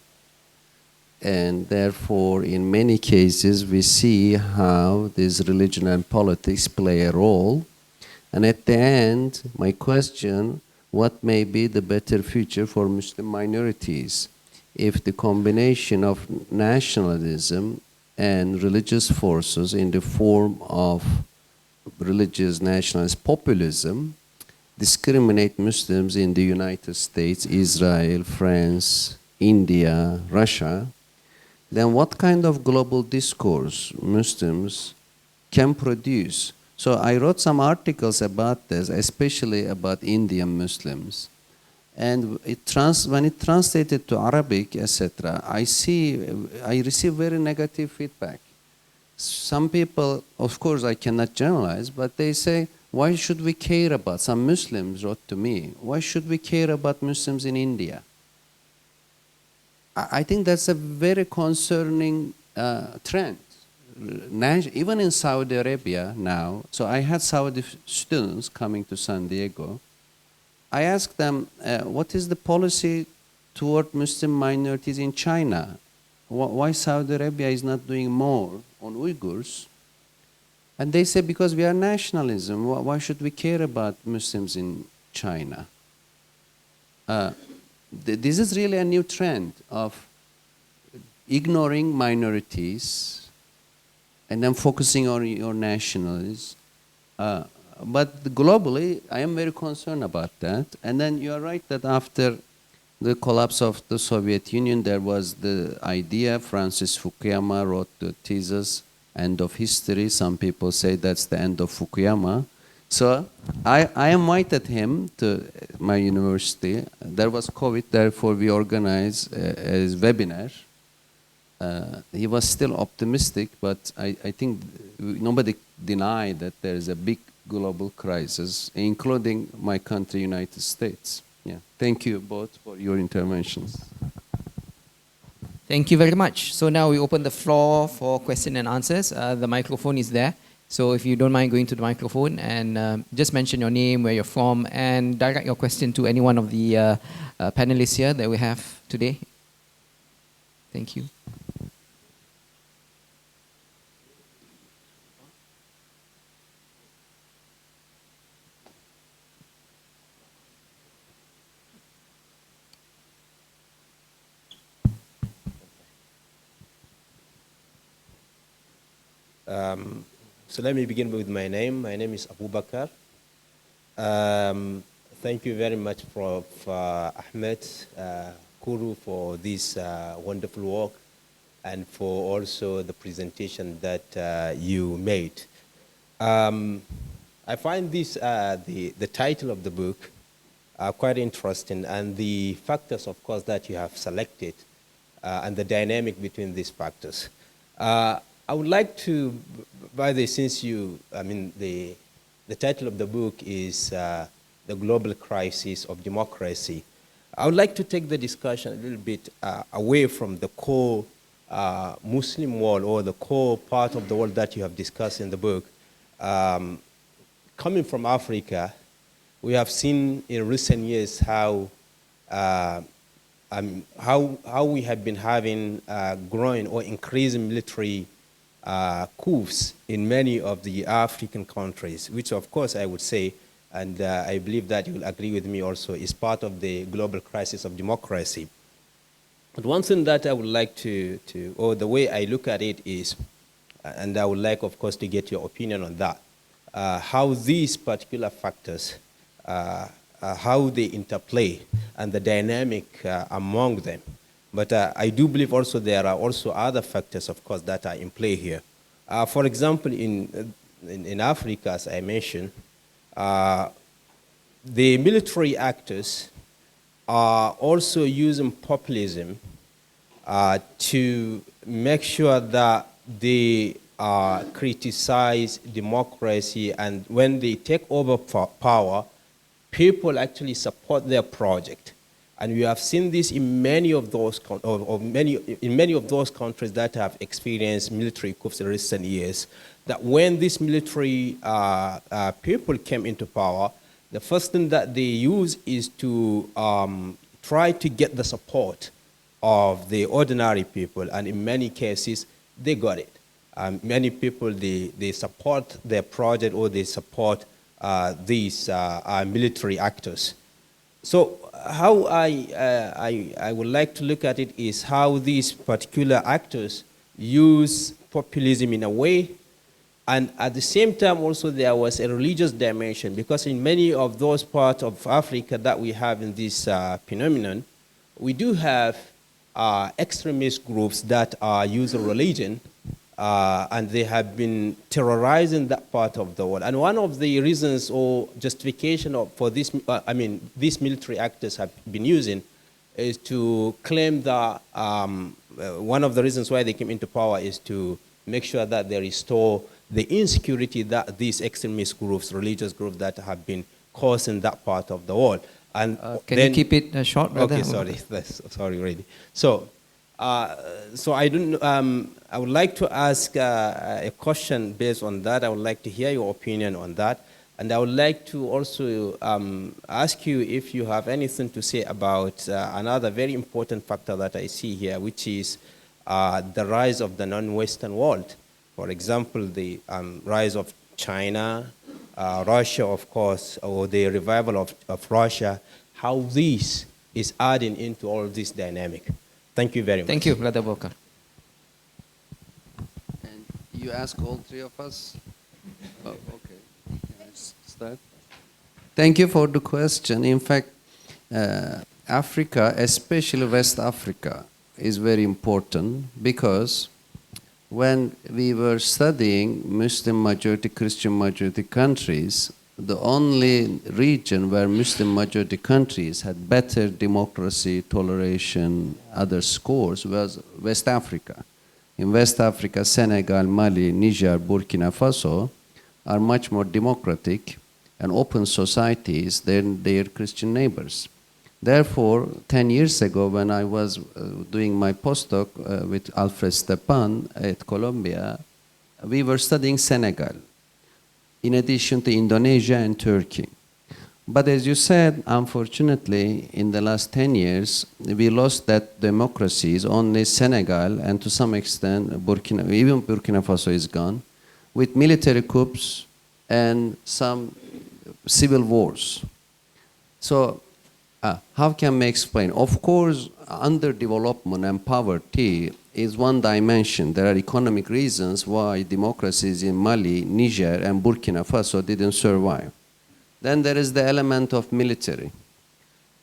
And therefore, in many cases, we see how this religion and politics play a role. And at the end, my question, what may be the better future for Muslim minorities if the combination of nationalism and religious forces in the form of religious nationalist populism discriminate Muslims in the United States, Israel, France, India, Russia, then what kind of global discourse Muslims can produce? So I wrote some articles about this, especially about Indian Muslims. And when it translated to Arabic, etc., I receive very negative feedback. Some people, of course I cannot generalize, but they say, why should we care about, some Muslims wrote to me, why should we care about Muslims in India? I think that's a very concerning trend. Even in Saudi Arabia now, so I had Saudi students coming to San Diego. I asked them, what is the policy toward Muslim minorities in China? Why Saudi Arabia is not doing more on Uyghurs? And they say, because we are nationalism, why should we care about Muslims in China? This is really a new trend of ignoring minorities and then focusing on your nationalism. But globally, I am very concerned about that. And then you are right that after the collapse of the Soviet Union, there was the idea, Francis Fukuyama wrote the thesis, End of History. Some people say that's the end of Fukuyama. So I invited him to my university. There was COVID, therefore we organized a webinar. He was still optimistic, but I think nobody denied that there is a big global crisis, including my country, United States. Yeah. Thank you both for your interventions. Thank you very much. So now we open the floor for question and answers. The microphone is there. So if you don't mind going to the microphone and just mention your name, where you're from, and direct your question to any one of the panelists here that we have today. Thank you. So let me begin with my name. My name is Abu Bakr. Thank you very much, Prof. Ahmed Kuru, for this wonderful work and for also the presentation that you made. I find this, the title of the book quite interesting, and the factors, of course, that you have selected and the dynamic between these factors. I would like to, by the since you, I mean, the title of the book is The Global Crisis of Democracy. I would like to take the discussion a little bit away from the core Muslim world or the core part of the world that you have discussed in the book. Coming from Africa, we have seen in recent years how we have been having growing or increasing military coups in many of the African countries, which of course I would say, and I believe that you will agree with me also, is part of the global crisis of democracy. But one thing that I would like or the way I look at it is, and I would like of course to get your opinion on that, how these particular factors, how they interplay and the dynamic among them. But I do believe also there are also other factors, of course, that are in play here. For example, in Africa, as I mentioned, the military actors are also using populism to make sure that they criticize democracy, and when they take over power, people actually support their project. And we have seen this in many of those many of those countries that have experienced military coups in recent years, that when these military people came into power, the first thing that they use is to try to get the support of the ordinary people, and in many cases, they got it. Many people, they support their project or they support these military actors. So how I would like to look at it is how these particular actors use populism in a way, and at the same time also there was a religious dimension, because in many of those parts of Africa that we have in this phenomenon, we do have extremist groups that are using religion, and they have been terrorizing that part of the world. And one of the reasons or justification for this, these military actors have been using, is to claim that one of the reasons why they came into power is to make sure that they restore the insecurity that these extremist groups, religious groups that have been causing that part of the world. And can you keep it short, brother? Okay, sorry, really. So I don't. I would like to ask a question based on that. I would like to hear your opinion on that, and I would like to also ask you if you have anything to say about another very important factor that I see here, which is the rise of the non-Western world. For example, the rise of China, Russia, of course, or the revival of Russia. How this is adding into all this dynamic. Thank you very much. Thank you, Brother Bokar. And you ask all three of us? Oh, okay. Can I start? Thank you for the question. In fact, Africa, especially West Africa, is very important, because when we were studying Muslim majority, Christian majority countries, the only region where Muslim majority countries had better democracy, toleration, other scores was West Africa. In West Africa, Senegal, Mali, Niger, Burkina Faso are much more democratic and open societies than their Christian neighbors. Therefore, 10 years ago, when I was doing my postdoc with Alfred Stepan at Columbia, we were studying Senegal, in addition to Indonesia and Turkey. But as you said, unfortunately, in the last 10 years, we lost that democracies. Only Senegal, and to some extent, even Burkina Faso is gone, with military coups and some civil wars. So, how can we explain? Of course, underdevelopment and poverty is one dimension. There are economic reasons why democracies in Mali, Niger, and Burkina Faso didn't survive. Then there is the element of military.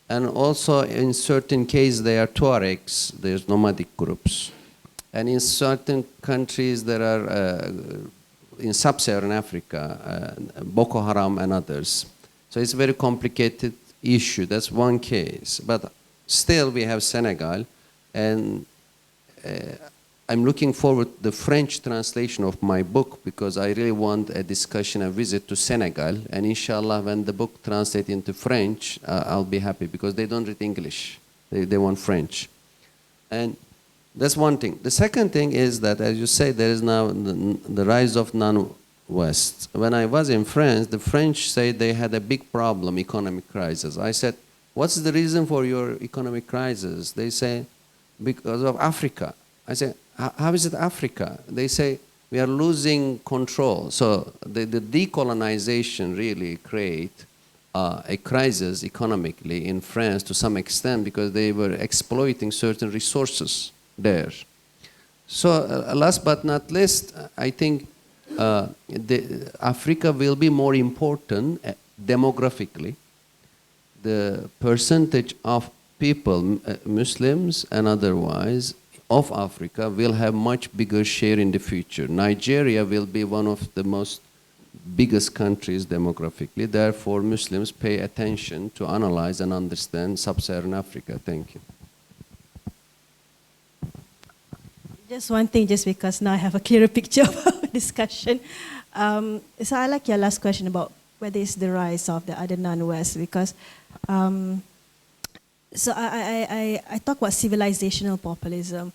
And also, in certain cases, there are Tuaregs, there's nomadic groups. And in certain countries, there are, in sub-Saharan Africa, Boko Haram and others. So it's a very complicated issue. That's one case. But still, we have Senegal, and I'm looking forward to the French translation of my book because I really want a discussion, a visit to Senegal. And inshallah, when the book translates into French, I'll be happy because they don't read English. They want French. And that's one thing. The second thing is that, as you say, there is now the rise of non-West. When I was in France, the French say they had a big problem, economic crisis. I said, what's the reason for your economic crisis? They say, because of Africa. I say, how is it Africa? They say, we are losing control. So the decolonization really create a crisis economically in France to some extent because they were exploiting certain resources there. So last but not least, I think Africa will be more important demographically. The percentage of people, Muslims and otherwise, of Africa will have much bigger share in the future. Nigeria will be one of the most biggest countries demographically. Therefore, Muslims pay attention to analyze and understand sub-Saharan Africa. Thank you. Just one thing, just because now I have a clearer picture of our discussion. So I like your last question about whether it's the rise of the other non-West, because so I talk about civilizational populism,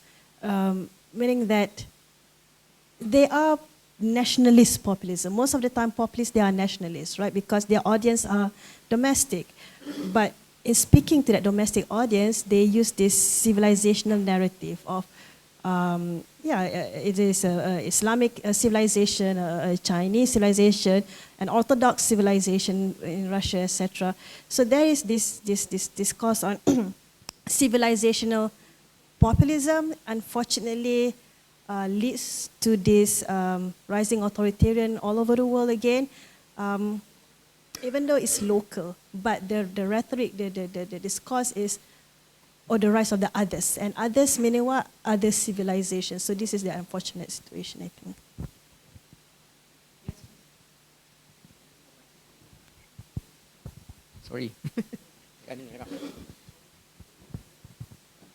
meaning that they are nationalist populism. Most of the time populists, they are nationalists, right? Because their audience are domestic. But in speaking to that domestic audience, they use this civilizational narrative of, it is an Islamic civilization, a Chinese civilization, an Orthodox civilization in Russia, etc. So there is this discourse on civilizational populism, unfortunately, leads to this rising authoritarian all over the world again, even though it's local, but the rhetoric, the discourse is, or the rise of the others. And others meaning what? Other civilizations. So this is the unfortunate situation, I think. Sorry.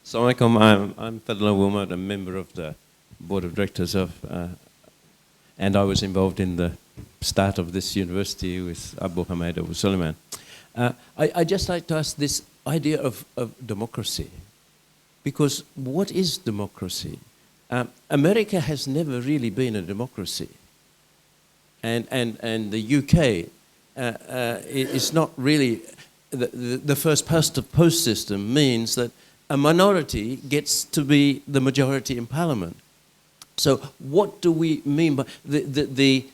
Assalamualaikum. I'm Fadlan Wilmot, a member of the board of directors of, and I was involved in the start of this university with Abu Hamid Abu Suleiman. I'd just like to ask this idea of democracy, because what is democracy? America has never really been a democracy, and the UK is not really, the first past post system means that a minority gets to be the majority in parliament. So what do we mean by the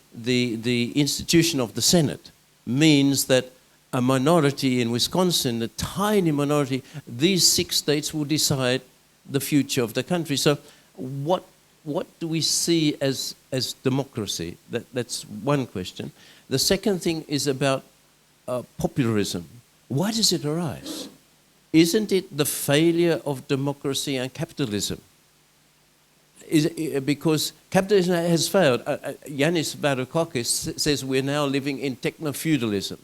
institution of the Senate means that a minority in Wisconsin, a tiny minority, these 6 states will decide the future of the country. So what do we see as democracy? That's one question. The second thing is about popularism. Why does it arise? Isn't it the failure of democracy and capitalism? Because capitalism has failed. Yanis Varoufakis says we're now living in techno-feudalism.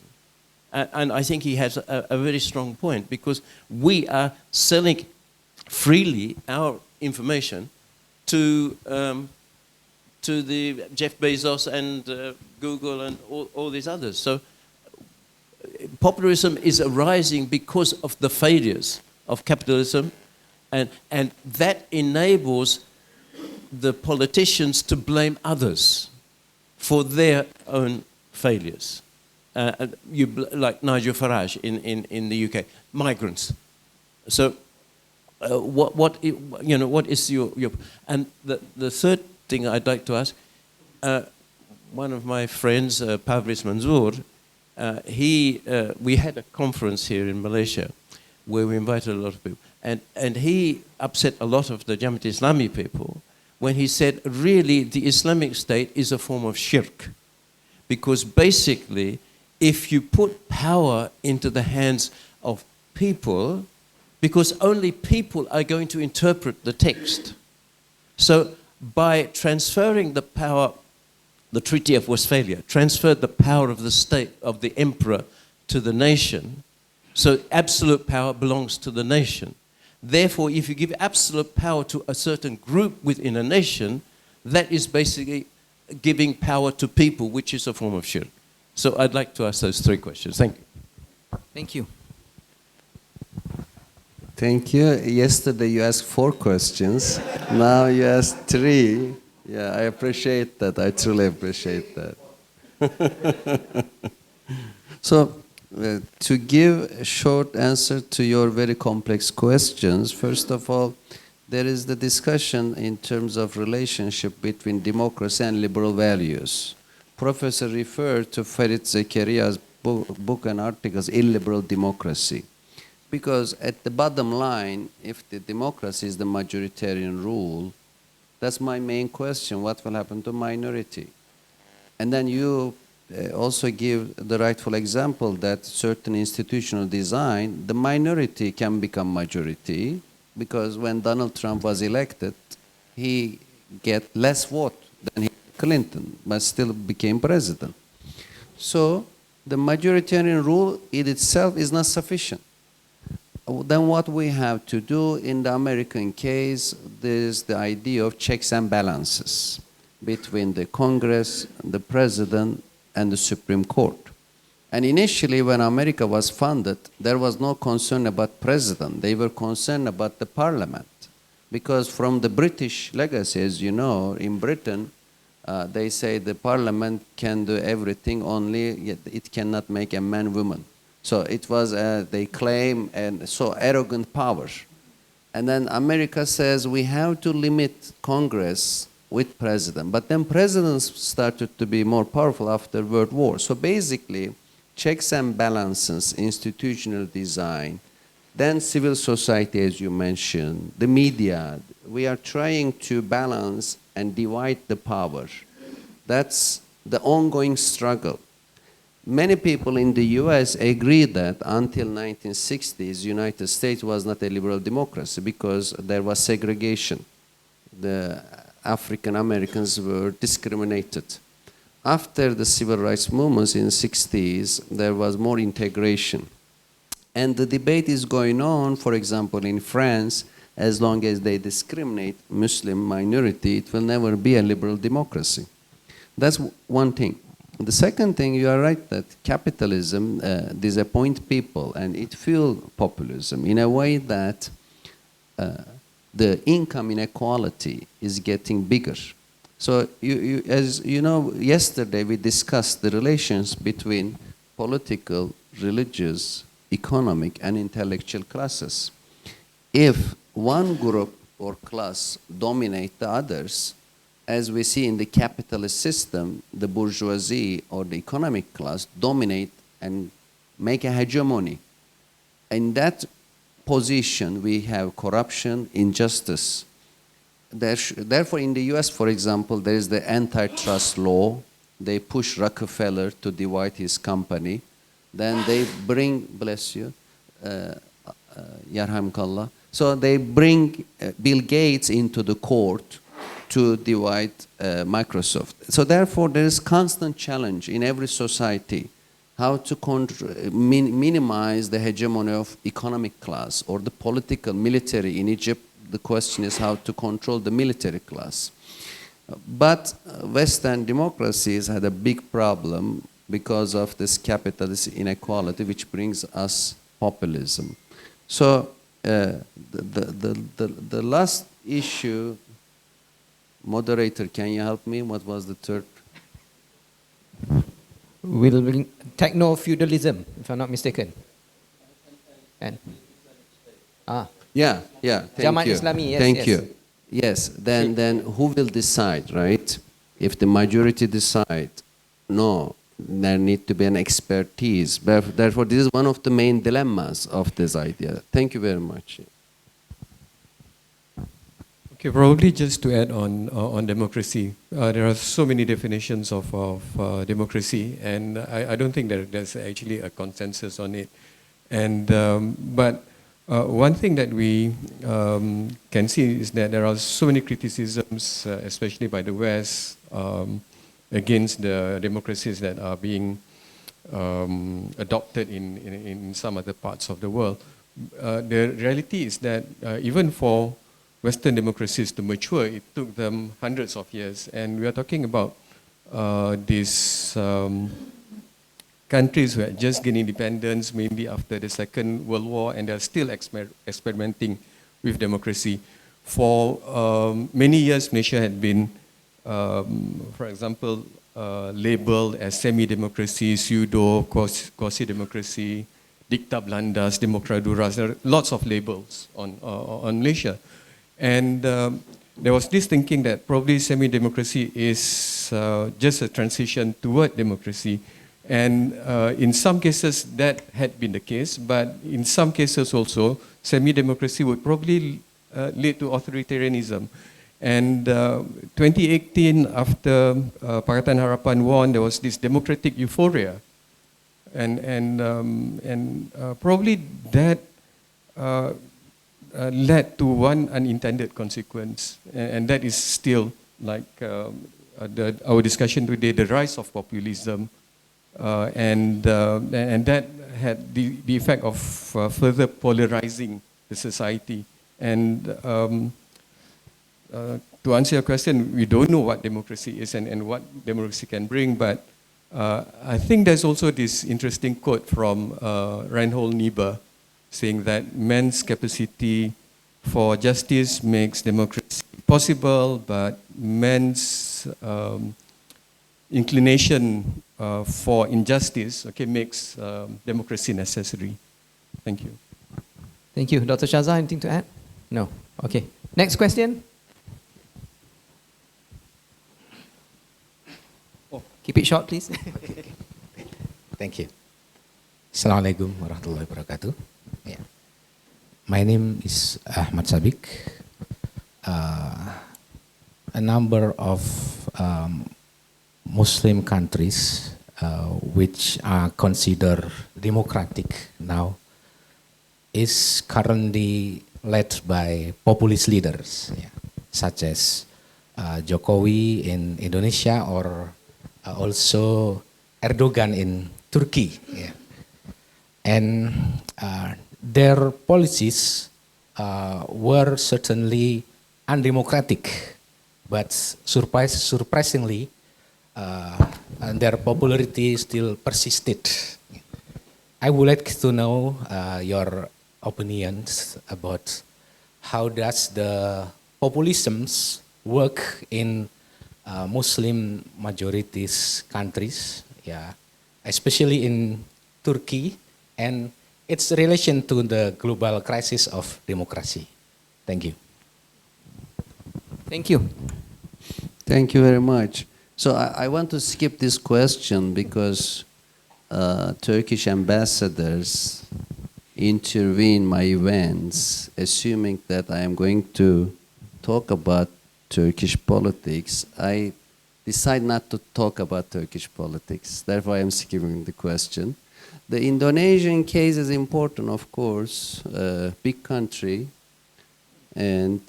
And I think he has a very strong point, because we are selling freely our information to the Jeff Bezos and Google and all these others. So populism is arising because of the failures of capitalism, and that enables the politicians to blame others for their own failures. Like Nigel Farage in the UK, migrants. So, what is your and the third thing I'd like to ask, one of my friends, Pavlis Manzoor, we had a conference here in Malaysia where we invited a lot of people, and he upset a lot of the Jamaat Islami people when he said, really, the Islamic State is a form of shirk, because basically, if you put power into the hands of people, because only people are going to interpret the text. So by transferring the power, the Treaty of Westphalia transferred the power of the state, of the emperor, to the nation, so absolute power belongs to the nation. Therefore, if you give absolute power to a certain group within a nation, that is basically giving power to people, which is a form of shirk. So I'd like to ask those three questions. Thank you. Thank you. Thank you. Yesterday you asked 4 questions. Now you asked 3. Yeah, I appreciate that. I truly appreciate that. So, to give a short answer to your very complex questions, first of all, there is the discussion in terms of relationship between democracy and liberal values. Professor referred to Farid Zekeria's book and articles, Illiberal Democracy. Because at the bottom line, if the democracy is the majoritarian rule, that's my main question, what will happen to minority? And then you also give the rightful example that certain institutional design, the minority can become majority, because when Donald Trump was elected, he get less vote than Clinton, but still became president. So the majoritarian rule in itself is not sufficient. Then what we have to do in the American case, there's the idea of checks and balances between the Congress, the President, and the Supreme Court. And initially, when America was founded, there was no concern about President. They were concerned about the Parliament. Because from the British legacy, as you know, in Britain, they say the Parliament can do everything, only it cannot make a man woman. So it was, they claim, and so arrogant power. And then America says we have to limit Congress with president. But then presidents started to be more powerful after World War. So basically, checks and balances, institutional design, then civil society, as you mentioned, the media. We are trying to balance and divide the power. That's the ongoing struggle. Many people in the US agree that until 1960s, United States was not a liberal democracy because there was segregation. The African Americans were discriminated. After the civil rights movements in the 60s, there was more integration. And the debate is going on, for example, in France, as long as they discriminate Muslim minority, it will never be a liberal democracy. That's one thing. The second thing, you are right that capitalism disappoints people and it fuels populism in a way that the income inequality is getting bigger. So, as you know, yesterday we discussed the relations between political, religious, economic, and intellectual classes. If one group or class dominate the others, as we see in the capitalist system, the bourgeoisie or the economic class dominate and make a hegemony. In that position, we have corruption, injustice. Therefore, in the US, for example, there is the antitrust law. They push Rockefeller to divide his company. Then they bring, bless you, Yarhamkallah. So they bring Bill Gates into the court to divide Microsoft. So therefore, there is constant challenge in every society how to minimize the hegemony of economic class or the political military. In Egypt, the question is how to control the military class. But Western democracies had a big problem because of this capitalist inequality, which brings us populism. So the last issue, moderator, can you help me? What was the third? We'll bring techno-feudalism, if I'm not mistaken. And Yeah, thank Jamaat you. Islami, yes, Thank yes. you. Yes, then who will decide, right? If the majority decide, no, there need to be an expertise. Therefore, this is one of the main dilemmas of this idea. Thank you very much. Okay, probably just to add on democracy, there are so many definitions of democracy, and I don't think that there's actually a consensus on it. And but one thing that we can see is that there are so many criticisms, especially by the West, against the democracies that are being adopted in some other parts of the world. the reality is that even for Western democracies to mature, it took them hundreds of years. And we are talking about these countries who had just gained independence, mainly after the Second World War, and they're still experimenting with democracy. For many years, Malaysia had been, for example, labeled as semi-democracy, pseudo, quasi-democracy, dicta blandas, democraduras. There are lots of labels on Malaysia. And there was this thinking that probably semi-democracy is just a transition toward democracy. And in some cases, that had been the case, but in some cases also, semi-democracy would probably lead to authoritarianism. And 2018, after Pakatan Harapan won, there was this democratic euphoria. And probably that led to one unintended consequence, and that is still like our discussion today, the rise of populism, and that had the effect of further polarizing the society. And to answer your question, we don't know what democracy is and what democracy can bring, but I think there's also this interesting quote from Reinhold Niebuhr saying that man's capacity for justice makes democracy possible, but man's inclination for injustice, makes democracy necessary. Thank you. Thank you. Dr. Shazza, anything to add? No. Okay. Next question. Oh, keep it short, please. Thank you. Assalamualaikum warahmatullahi wabarakatuh. Yeah. My name is Ahmad Sabik. A number of Muslim countries which are considered democratic now is currently led by populist leaders, such as Jokowi in Indonesia or also Erdogan in Turkey. Yeah. And their policies were certainly undemocratic, but surprisingly, their popularity still persisted. I would like to know your opinions about how does the populisms work in Muslim majorities countries, especially in Turkey, and its relation to the global crisis of democracy. Thank you. Thank you. Thank you very much. So I want to skip this question because Turkish ambassadors intervene my events, assuming that I am going to talk about Turkish politics. I decide not to talk about Turkish politics. Therefore, I am skipping the question. The Indonesian case is important, of course, big country, and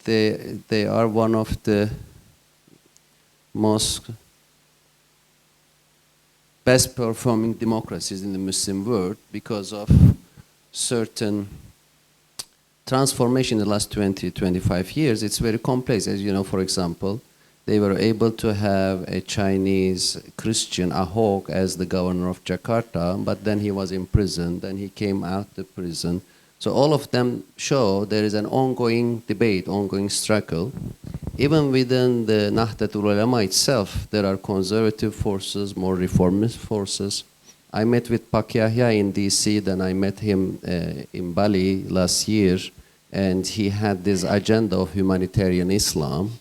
they are one of the most best performing democracies in the Muslim world because of certain transformation in the last 20, 25 years. It's very complex. As you know, for example, they were able to have a Chinese Christian, Ahok, as the governor of Jakarta, but then he was imprisoned, then he came out of prison. So all of them show there is an ongoing debate, ongoing struggle. Even within the Nahdlatul Ulama itself, there are conservative forces, more reformist forces. I met with Pak Yahya in DC, then I met him in Bali last year, and he had this agenda of humanitarian Islam,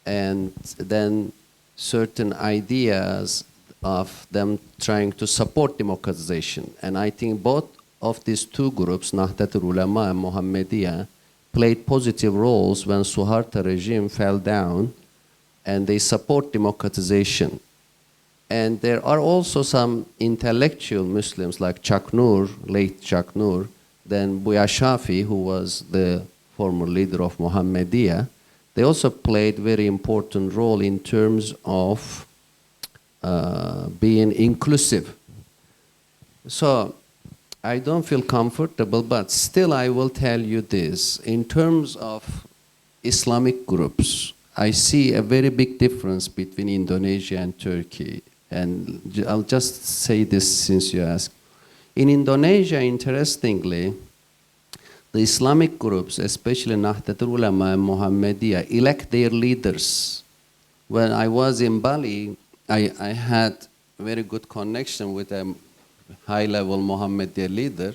and then certain ideas of them trying to support democratization. And I think both of these two groups, Nahdlatul Ulama and Muhammadiyah, played positive roles when Suharto regime fell down, and they support democratization. And there are also some intellectual Muslims like Chak Nur, late Chak Nur, then Buya Shafi, who was the former leader of Muhammadiyah. They also played very important role in terms of being inclusive. So I don't feel comfortable, but still I will tell you this. In terms of Islamic groups, I see a very big difference between Indonesia and Turkey. And I'll just say this since you asked. In Indonesia, interestingly, the Islamic groups, especially Nahdlatul Ulama and Muhammadiyah, elect their leaders. When I was in Bali, I had a very good connection with a high-level Muhammadiyah leader.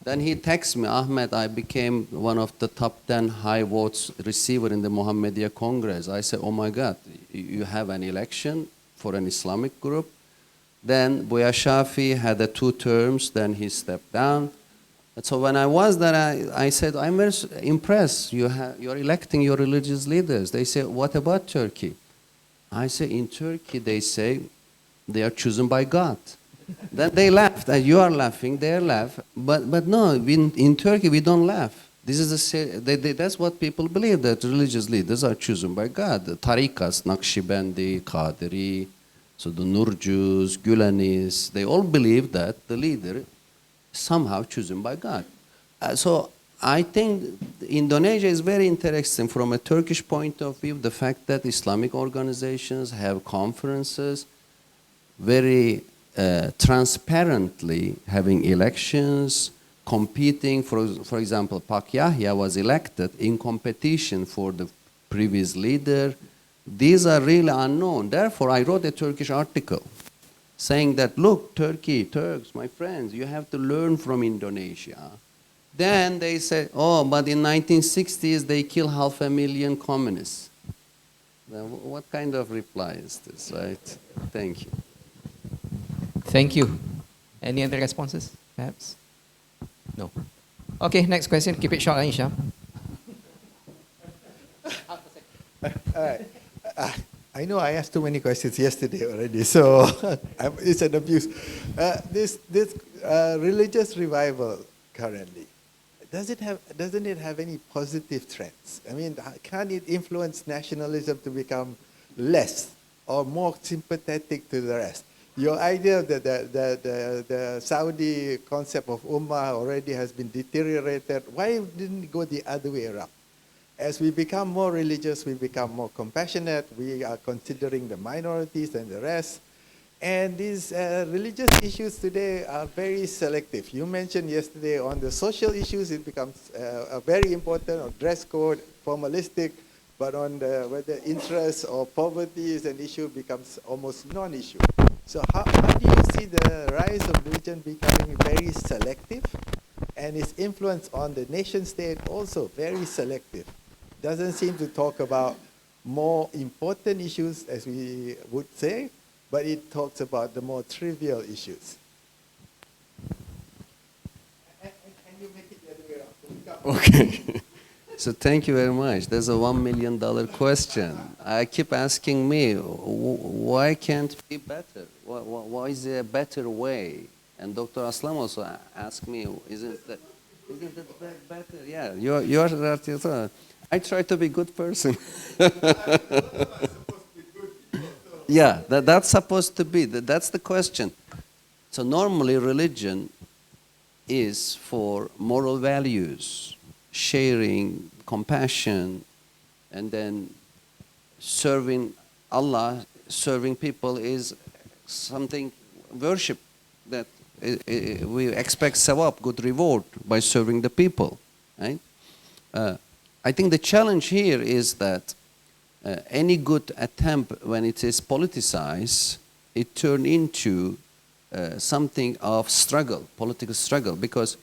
Then he texted me, Ahmed, I became one of the top 10 high votes receiver in the Muhammadiyah Congress. I said, oh my God, you have an election for an Islamic group? Then Buya Shafi had 2 terms, then he stepped down. And so when I was there, I said, I'm very impressed. You're electing your religious leaders. They say, what about Turkey? I say, in Turkey, they say they are chosen by God. Then they laughed. You are laughing, they laugh. But no, in Turkey, we don't laugh. This is that's what people believe, that religious leaders are chosen by God. The Tariqas, Naqshbandi, Qadiri, so the Nurjus, Gulanis, they all believe that the leader is somehow chosen by God. So I think Indonesia is very interesting from a Turkish point of view, the fact that Islamic organizations have conferences, very transparently having elections, competing. For example, Pak Yahya was elected in competition for the previous leader. These are really unknown. Therefore, I wrote a Turkish article saying that, look, Turks, my friends, you have to learn from Indonesia. Then they said, oh, but in 1960s, they killed 500,000 communists. Then what kind of reply is this, right? Thank you. Thank you. Any other responses, perhaps? No. Okay, next question. Keep it short, Aisha. I know I asked too many questions yesterday already, so it's an abuse. This religious revival currently, doesn't it have any positive trends? I mean, can it influence nationalism to become less or more sympathetic to the rest? Your idea that the Saudi concept of ummah already has been deteriorated. Why didn't it go the other way around? As we become more religious, we become more compassionate. We are considering the minorities and the rest. And these religious issues today are very selective. You mentioned yesterday on the social issues, it becomes very important, on dress code, formalistic, but on whether interest or poverty is an issue, becomes almost non-issue. So how do you see the rise of religion becoming very selective, and its influence on the nation state also very selective? Doesn't seem to talk about more important issues, as we would say, but it talks about the more trivial issues. And you make it the other way around. Okay. So thank you very much. That's a $1 million question. I keep asking me, why can't it be better? Why is there a better way? And Dr. Aslam also asked me, isn't that better? Yeah, you're right. I try to be a good person. Yeah, that's supposed to be. That's the question. So normally religion is for moral values, sharing, compassion, and then serving Allah, serving people is something, worship, that we expect sawab, good reward, by serving the people, right? I think the challenge here is that any good attempt, when it is politicized, it turns into something of struggle, political struggle, because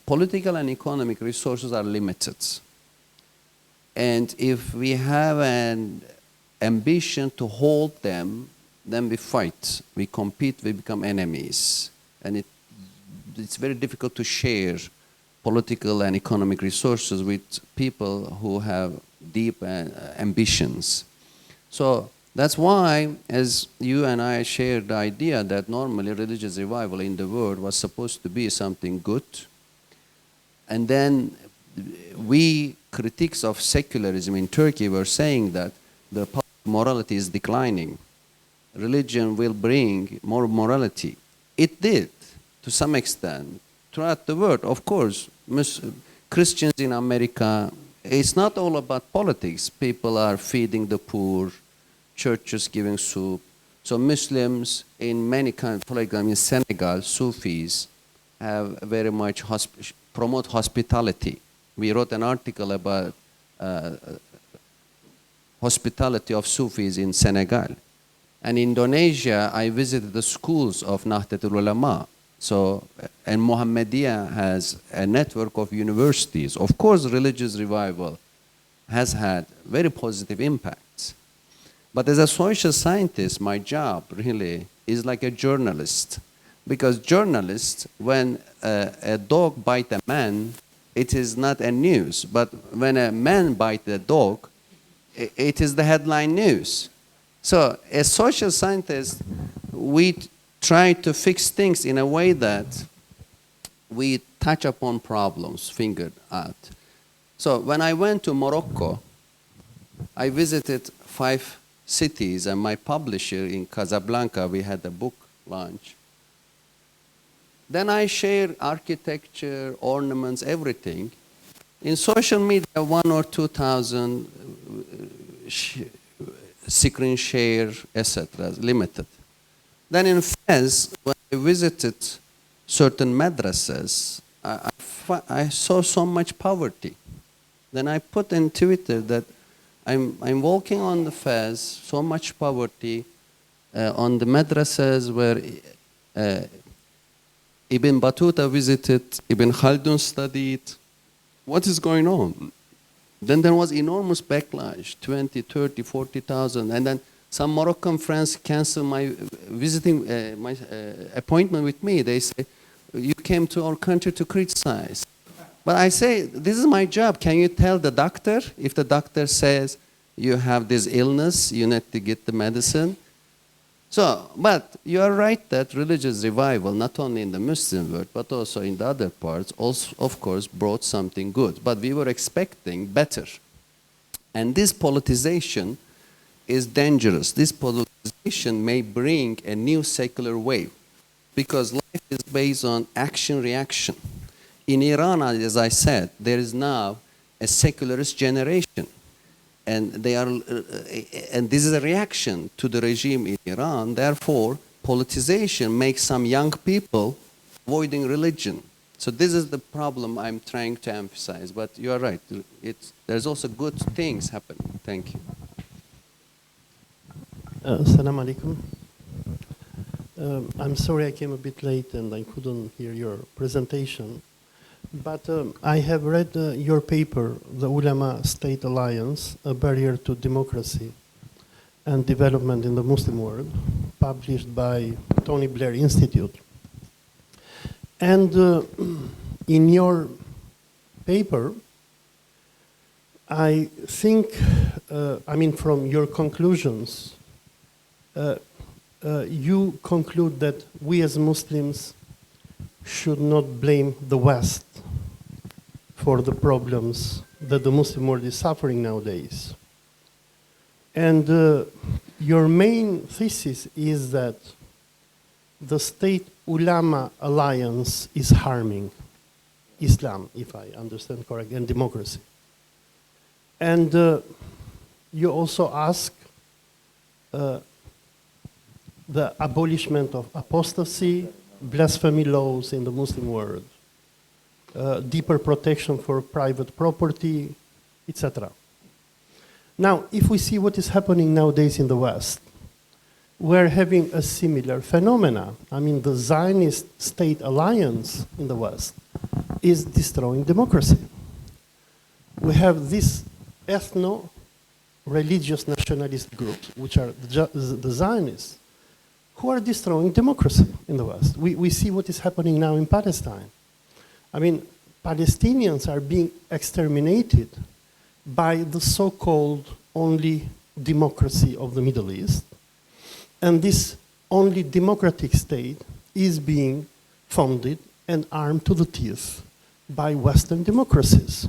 political and economic resources are limited. And if we have an ambition to hold them, then we fight, we compete, we become enemies. And it's very difficult to share political and economic resources with people who have deep ambitions. So that's why, as you and I shared the idea that normally religious revival in the world was supposed to be something good, and then we, critics of secularism in Turkey, were saying that the public morality is declining. Religion will bring more morality. It did, to some extent throughout the world. Of course, Christians in America, it's not all about politics. People are feeding the poor, churches giving soup. So Muslims in many countries, for example, in Senegal, Sufis have very much promote hospitality. We wrote an article about hospitality of Sufis in Senegal. And in Indonesia, I visited the schools of Nahdlatul Ulama. So, and Muhammadiyah has a network of universities. Of course, religious revival has had very positive impacts. But as a social scientist, my job really is like a journalist. Because journalists, when a dog bites a man, it is not a news. But when a man bites a dog, it is the headline news. So as social scientists, we try to fix things in a way that we touch upon problems, fingered out. So when I went to Morocco, I visited 5 cities, and my publisher in Casablanca, we had a book launch. Then I shared architecture, ornaments, everything. In social media, 1,000 or 2,000 screen share, etc., limited. Then in Fez, when I visited certain madrasas, I saw so much poverty. Then I put in Twitter that I'm walking on the Fez, so much poverty on the madrasas where Ibn Battuta visited, Ibn Khaldun studied. What is going on? Then there was enormous backlash, 20, 30, 40,000. And then some Moroccan friends canceled my appointment with me. They say, you came to our country to criticize. But I say, this is my job. Can you tell the doctor? If the doctor says you have this illness, you need to get the medicine. So, but you are right that religious revival, not only in the Muslim world, but also in the other parts, also, of course, brought something good. But we were expecting better. And this politicization is dangerous. This politicization may bring a new secular wave, because life is based on action-reaction. In Iran, as I said, there is now a secularist generation. And they are, and this is a reaction to the regime in Iran. Therefore, politicization makes some young people avoiding religion. So this is the problem I'm trying to emphasize. But you are right. There's also good things happening. Thank you. Assalamu alaikum. I'm sorry I came a bit late and I couldn't hear your presentation. But I have read your paper, The Ulama State Alliance, A Barrier to Democracy and Development in the Muslim World, published by Tony Blair Institute. And in your paper, I think, from your conclusions, you conclude that we as Muslims should not blame the West for the problems that the Muslim world is suffering nowadays. And your main thesis is that the State Ulama Alliance is harming Islam, if I understand correctly, and democracy. And you also ask the abolishment of apostasy, blasphemy laws in the Muslim world, deeper protection for private property, etc. Now, if we see what is happening nowadays in the West, we're having a similar phenomena. The Zionist state alliance in the West is destroying democracy. We have these ethno-religious nationalist groups, which are the Zionists, who are destroying democracy in the West. We see what is happening now in Palestine. Palestinians are being exterminated by the so-called only democracy of the Middle East. And this only democratic state is being funded and armed to the teeth by Western democracies.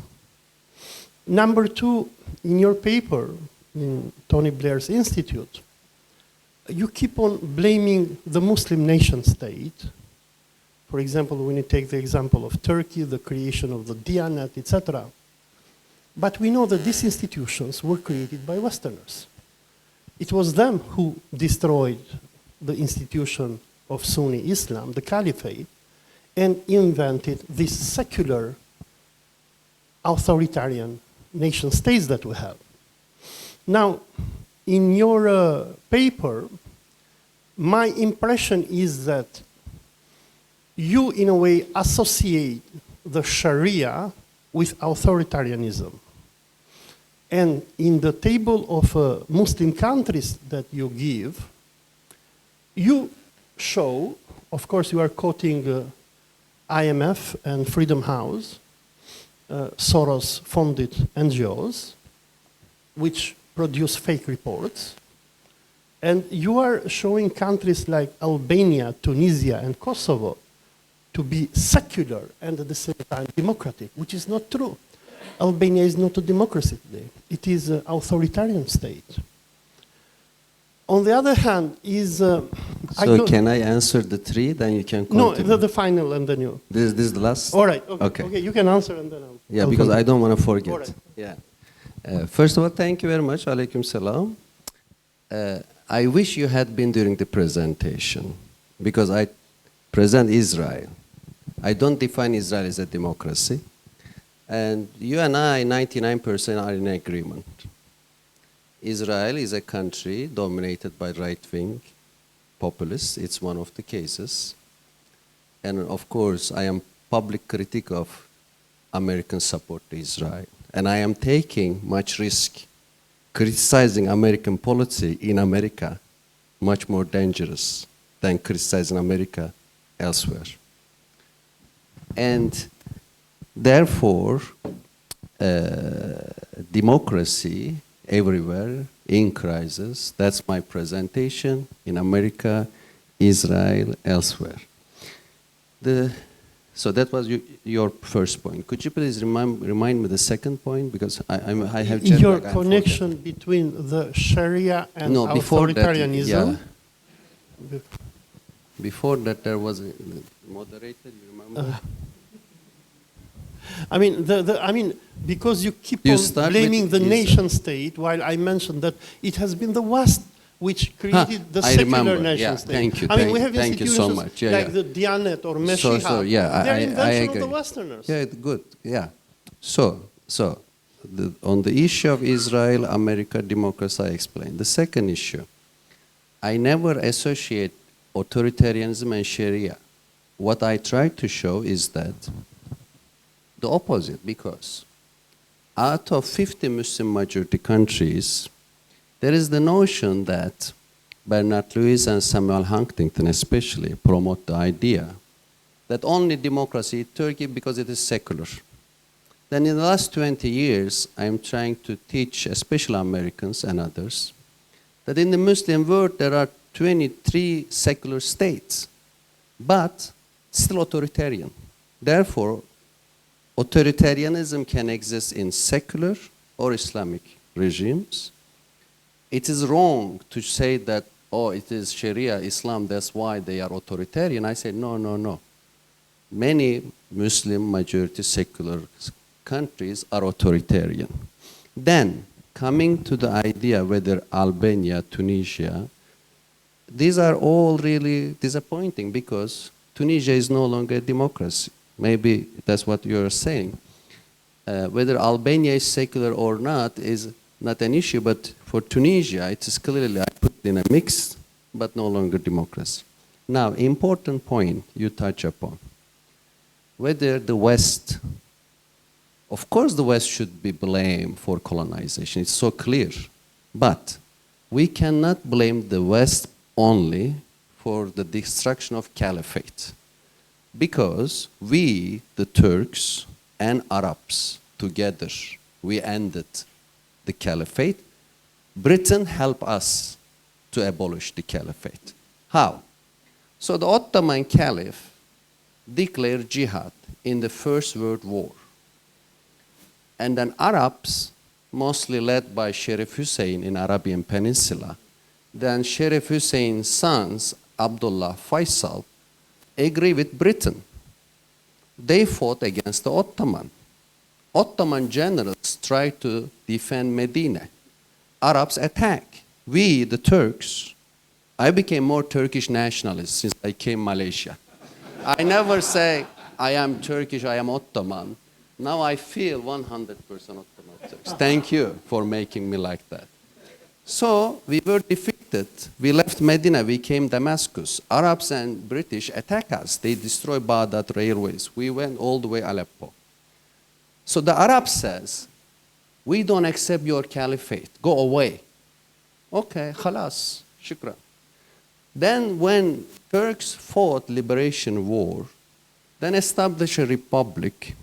Number two, in your paper, in Tony Blair's Institute, you keep on blaming the Muslim nation state For example, when you take the example of Turkey, the creation of the Diyanet, etc. But we know that these institutions were created by Westerners. It was them who destroyed the institution of Sunni Islam, the Caliphate, and invented these secular authoritarian nation states that we have. Now, in your paper, my impression is that you, in a way, associate the Sharia with authoritarianism. And in the table of Muslim countries that you give, you show, of course, you are quoting IMF and Freedom House, Soros-funded NGOs, which produce fake reports. And you are showing countries like Albania, Tunisia, and Kosovo to be secular and at the same time democratic, which is not true. Albania is not a democracy today. It is an authoritarian state. On the other hand, can I answer the three? Then you can continue. No, the final and then you. This is the last? All right. Okay, you can answer and then I'll. Yeah, because I don't want to forget. All right. Yeah. First of all, thank you very much. Alaikum salam. I wish you had been during the presentation because I present Israel. I don't define Israel as a democracy. And you and I, 99% are in agreement. Israel is a country dominated by right-wing populists. It's one of the cases. And of course, I am public critic of American support to Israel. And I am taking much risk criticizing American policy in America, much more dangerous than criticizing America elsewhere. And therefore, democracy everywhere in crisis. That's my presentation in America, Israel, elsewhere. So that was your first point. Could you please remind me the second point? Because I have checked. Your connection between the Sharia and authoritarianism. Before that, there was a moderator, you remember? I mean, because you keep on blaming the nation state, while I mentioned that it has been the West which created the secular nation state. Thank you. I mean, we have thank you so much. like the Diyanet or Meshiha. They're invention of the Westerners. Yeah, good. Yeah. So on the issue of Israel, America, democracy, I explained. The second issue, I never associate authoritarianism and Sharia. What I try to show is that the opposite, because out of 50 Muslim majority countries, there is the notion that Bernard Lewis and Samuel Huntington especially promote the idea that only democracy is Turkey because it is secular. Then in the last 20 years, I'm trying to teach, especially Americans and others, that in the Muslim world there are 23 secular states, but still authoritarian. Therefore, authoritarianism can exist in secular or Islamic regimes. It is wrong to say that, oh, it is Sharia, Islam, that's why they are authoritarian. I say, no. Many Muslim majority secular countries are authoritarian. Then, coming to the idea whether Albania, Tunisia, these are all really disappointing because Tunisia is no longer a democracy. Maybe that's what you're saying. Whether Albania is secular or not is not an issue, but for Tunisia, it is clearly, I put in a mix, but no longer democracy. Now, important point you touch upon. Whether the West, of course the West should be blamed for colonization, it's so clear. But we cannot blame the West only for the destruction of caliphate. Because we, the Turks and Arabs, together, we ended the caliphate. Britain helped us to abolish the caliphate. How? So the Ottoman Caliph declared jihad in the First World War. And then Arabs, mostly led by Sharif Hussein in Arabian Peninsula, then Sharif Hussein's sons, Abdullah Faisal, agree with Britain. They fought against the Ottoman. Ottoman generals tried to defend Medina. Arabs attack. We, the Turks, I became more Turkish nationalist since I came Malaysia. I never say I am Turkish, I am Ottoman. Now I feel 100% Ottoman Turks. Thank you for making me like that. So we were defeated. We left Medina, we came Damascus. Arabs and British attack us. They destroy Baghdad railways. We went all the way Aleppo. So the Arab says, we don't accept your caliphate. Go away. Okay, khalas, shukran. Then when Turks fought liberation war, then established a republic,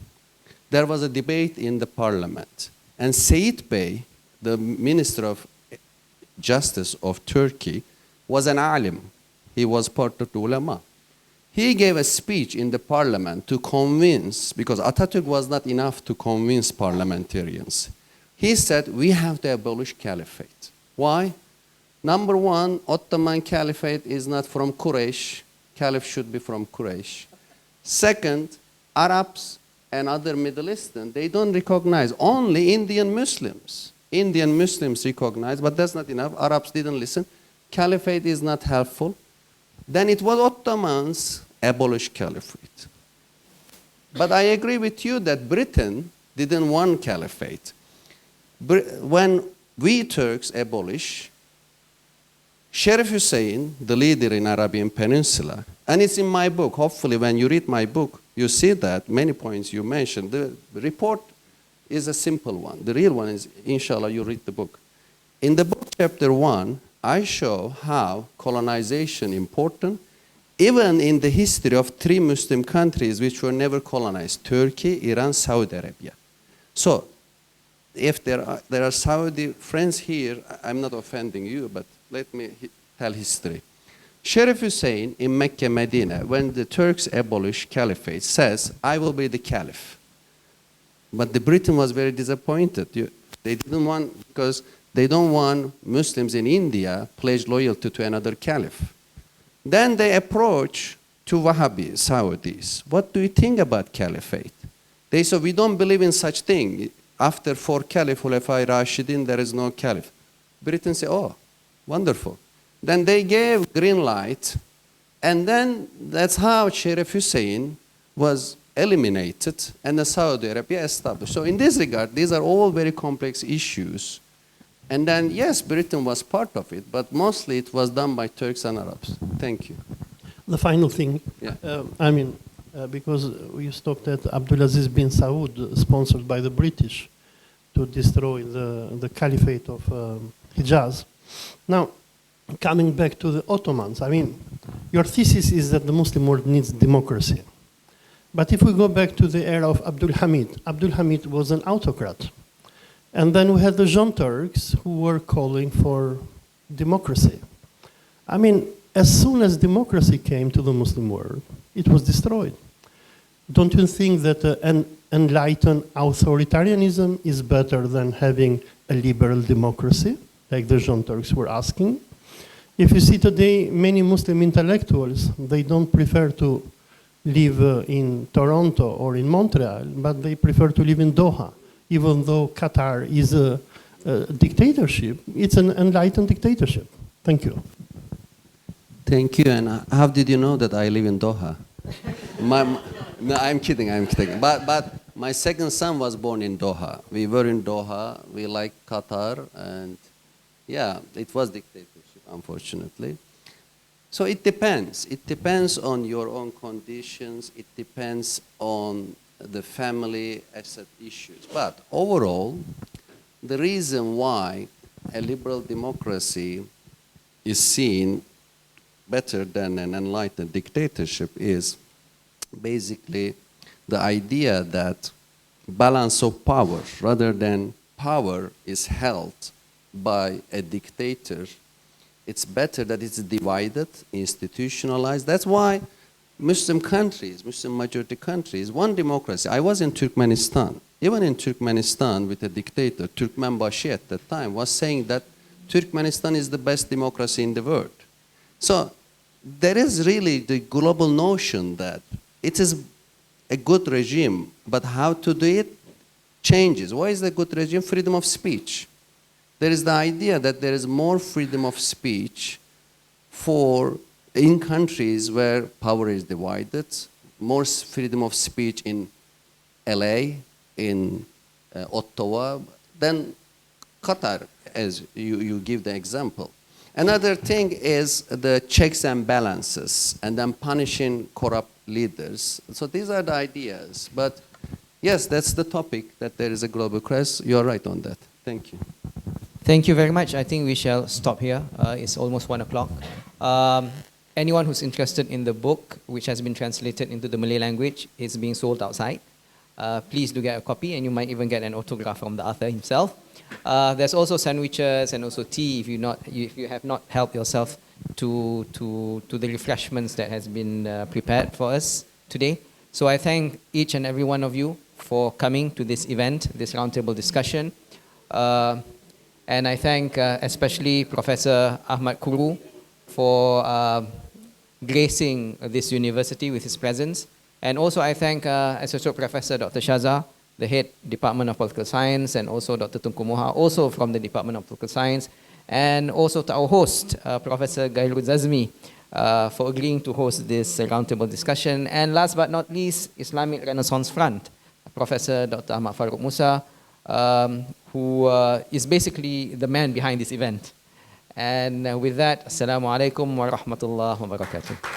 there was a debate in the parliament. And Seyit Bey, the minister of justice of Turkey, was an alim. He was part of the ulama. He gave a speech in the parliament to convince, because Atatürk was not enough to convince parliamentarians. He said, we have to abolish caliphate. Why? Number one, Ottoman Caliphate is not from Quraysh. Caliph should be from Quraysh. Second, Arabs and other Middle Eastern, they don't recognize. Only Indian Muslims. Indian Muslims recognize, but that's not enough. Arabs didn't listen. Caliphate is not helpful. Then it was Ottomans abolish caliphate. But I agree with you that Britain didn't want caliphate. When we Turks abolish, Sharif Hussein, the leader in Arabian Peninsula, and it's in my book. Hopefully when you read my book, you see that many points you mentioned. The report is a simple one. The real one is, inshallah, you read the book. In the book, chapter 1, I show how colonization important, even in the history of 3 Muslim countries which were never colonized, Turkey, Iran, Saudi Arabia. So, if there are Saudi friends here, I'm not offending you, but let me tell history. Sharif Hussein in Mecca, Medina, when the Turks abolished caliphate, says, I will be the caliph. But the Britain was very disappointed. They didn't want, because they don't want Muslims in India pledge loyalty to another caliph. Then they approach to Wahhabi Saudis. What do you think about caliphate? They said, we don't believe in such thing. After 4 Caliph, Khulafai Rashidin, there is no caliph. Britain said, oh, wonderful. Then they gave green light, and then that's how Sharif Hussein was eliminated and the Saudi Arabia established. So in this regard, these are all very complex issues. And then, yes, Britain was part of it, but mostly it was done by Turks and Arabs. Thank you. The final thing, Yeah. Because you stopped at Abdulaziz bin Saud, sponsored by the British, to destroy the caliphate of Hijaz. Now, coming back to the Ottomans, your thesis is that the Muslim world needs democracy. But if we go back to the era of Abdul Hamid was an autocrat. And then we had the Jean Turks who were calling for democracy. As soon as democracy came to the Muslim world, it was destroyed. Don't you think that an enlightened authoritarianism is better than having a liberal democracy, like the Jean Turks were asking? If you see today, many Muslim intellectuals, they don't prefer to live in Toronto or in Montreal, but they prefer to live in Doha. Even though Qatar is a dictatorship, it's an enlightened dictatorship. Thank you. Thank you. And how did you know that I live in Doha? No, I'm kidding. But my second son was born in Doha. We were in Doha. We like Qatar. And yeah, it was dictatorship, unfortunately. So it depends. It depends on your own conditions. It depends on the family asset issues. But overall, the reason why a liberal democracy is seen better than an enlightened dictatorship is basically the idea that balance of power rather than power is held by a dictator. It's better that it's divided, institutionalized. That's why Muslim countries, Muslim majority countries, want democracy. I was in Turkmenistan. Even in Turkmenistan with a dictator, Turkmenbashi at that time was saying that Turkmenistan is the best democracy in the world. So there is really the global notion that it is a good regime, but how to do it changes. What is the good regime? Freedom of speech. There is the idea that there is more freedom of speech in countries where power is divided, more freedom of speech in LA, in Ottawa, than Qatar, as you give the example. Another thing is the checks and balances, and then punishing corrupt leaders. So these are the ideas. But yes, that's the topic, that there is a global crisis. You're right on that. Thank you. Thank you very much. I think we shall stop here. It's almost 1 o'clock. Anyone who's interested in the book, which has been translated into the Malay language, is being sold outside. Please do get a copy, and you might even get an autograph from the author himself. There's also sandwiches and also tea if you have not helped yourself to the refreshments that has been prepared for us today. So I thank each and every one of you for coming to this event, this roundtable discussion. And I thank especially Professor Ahmad Kuru for gracing this university with his presence. And also I thank Associate Professor Dr. Shazza, the head Department of Political Science, and also Dr. Tunku Moha, also from the Department of Political Science, and also to our host, Professor Gairul Zazmi, for agreeing to host this roundtable discussion. And last but not least, Islamic Renaissance Front, Professor Dr. Ahmad Farooq Musa, who is basically the man behind this event. And with that, Assalamu alaikum wa rahmatullahi wa barakatuh.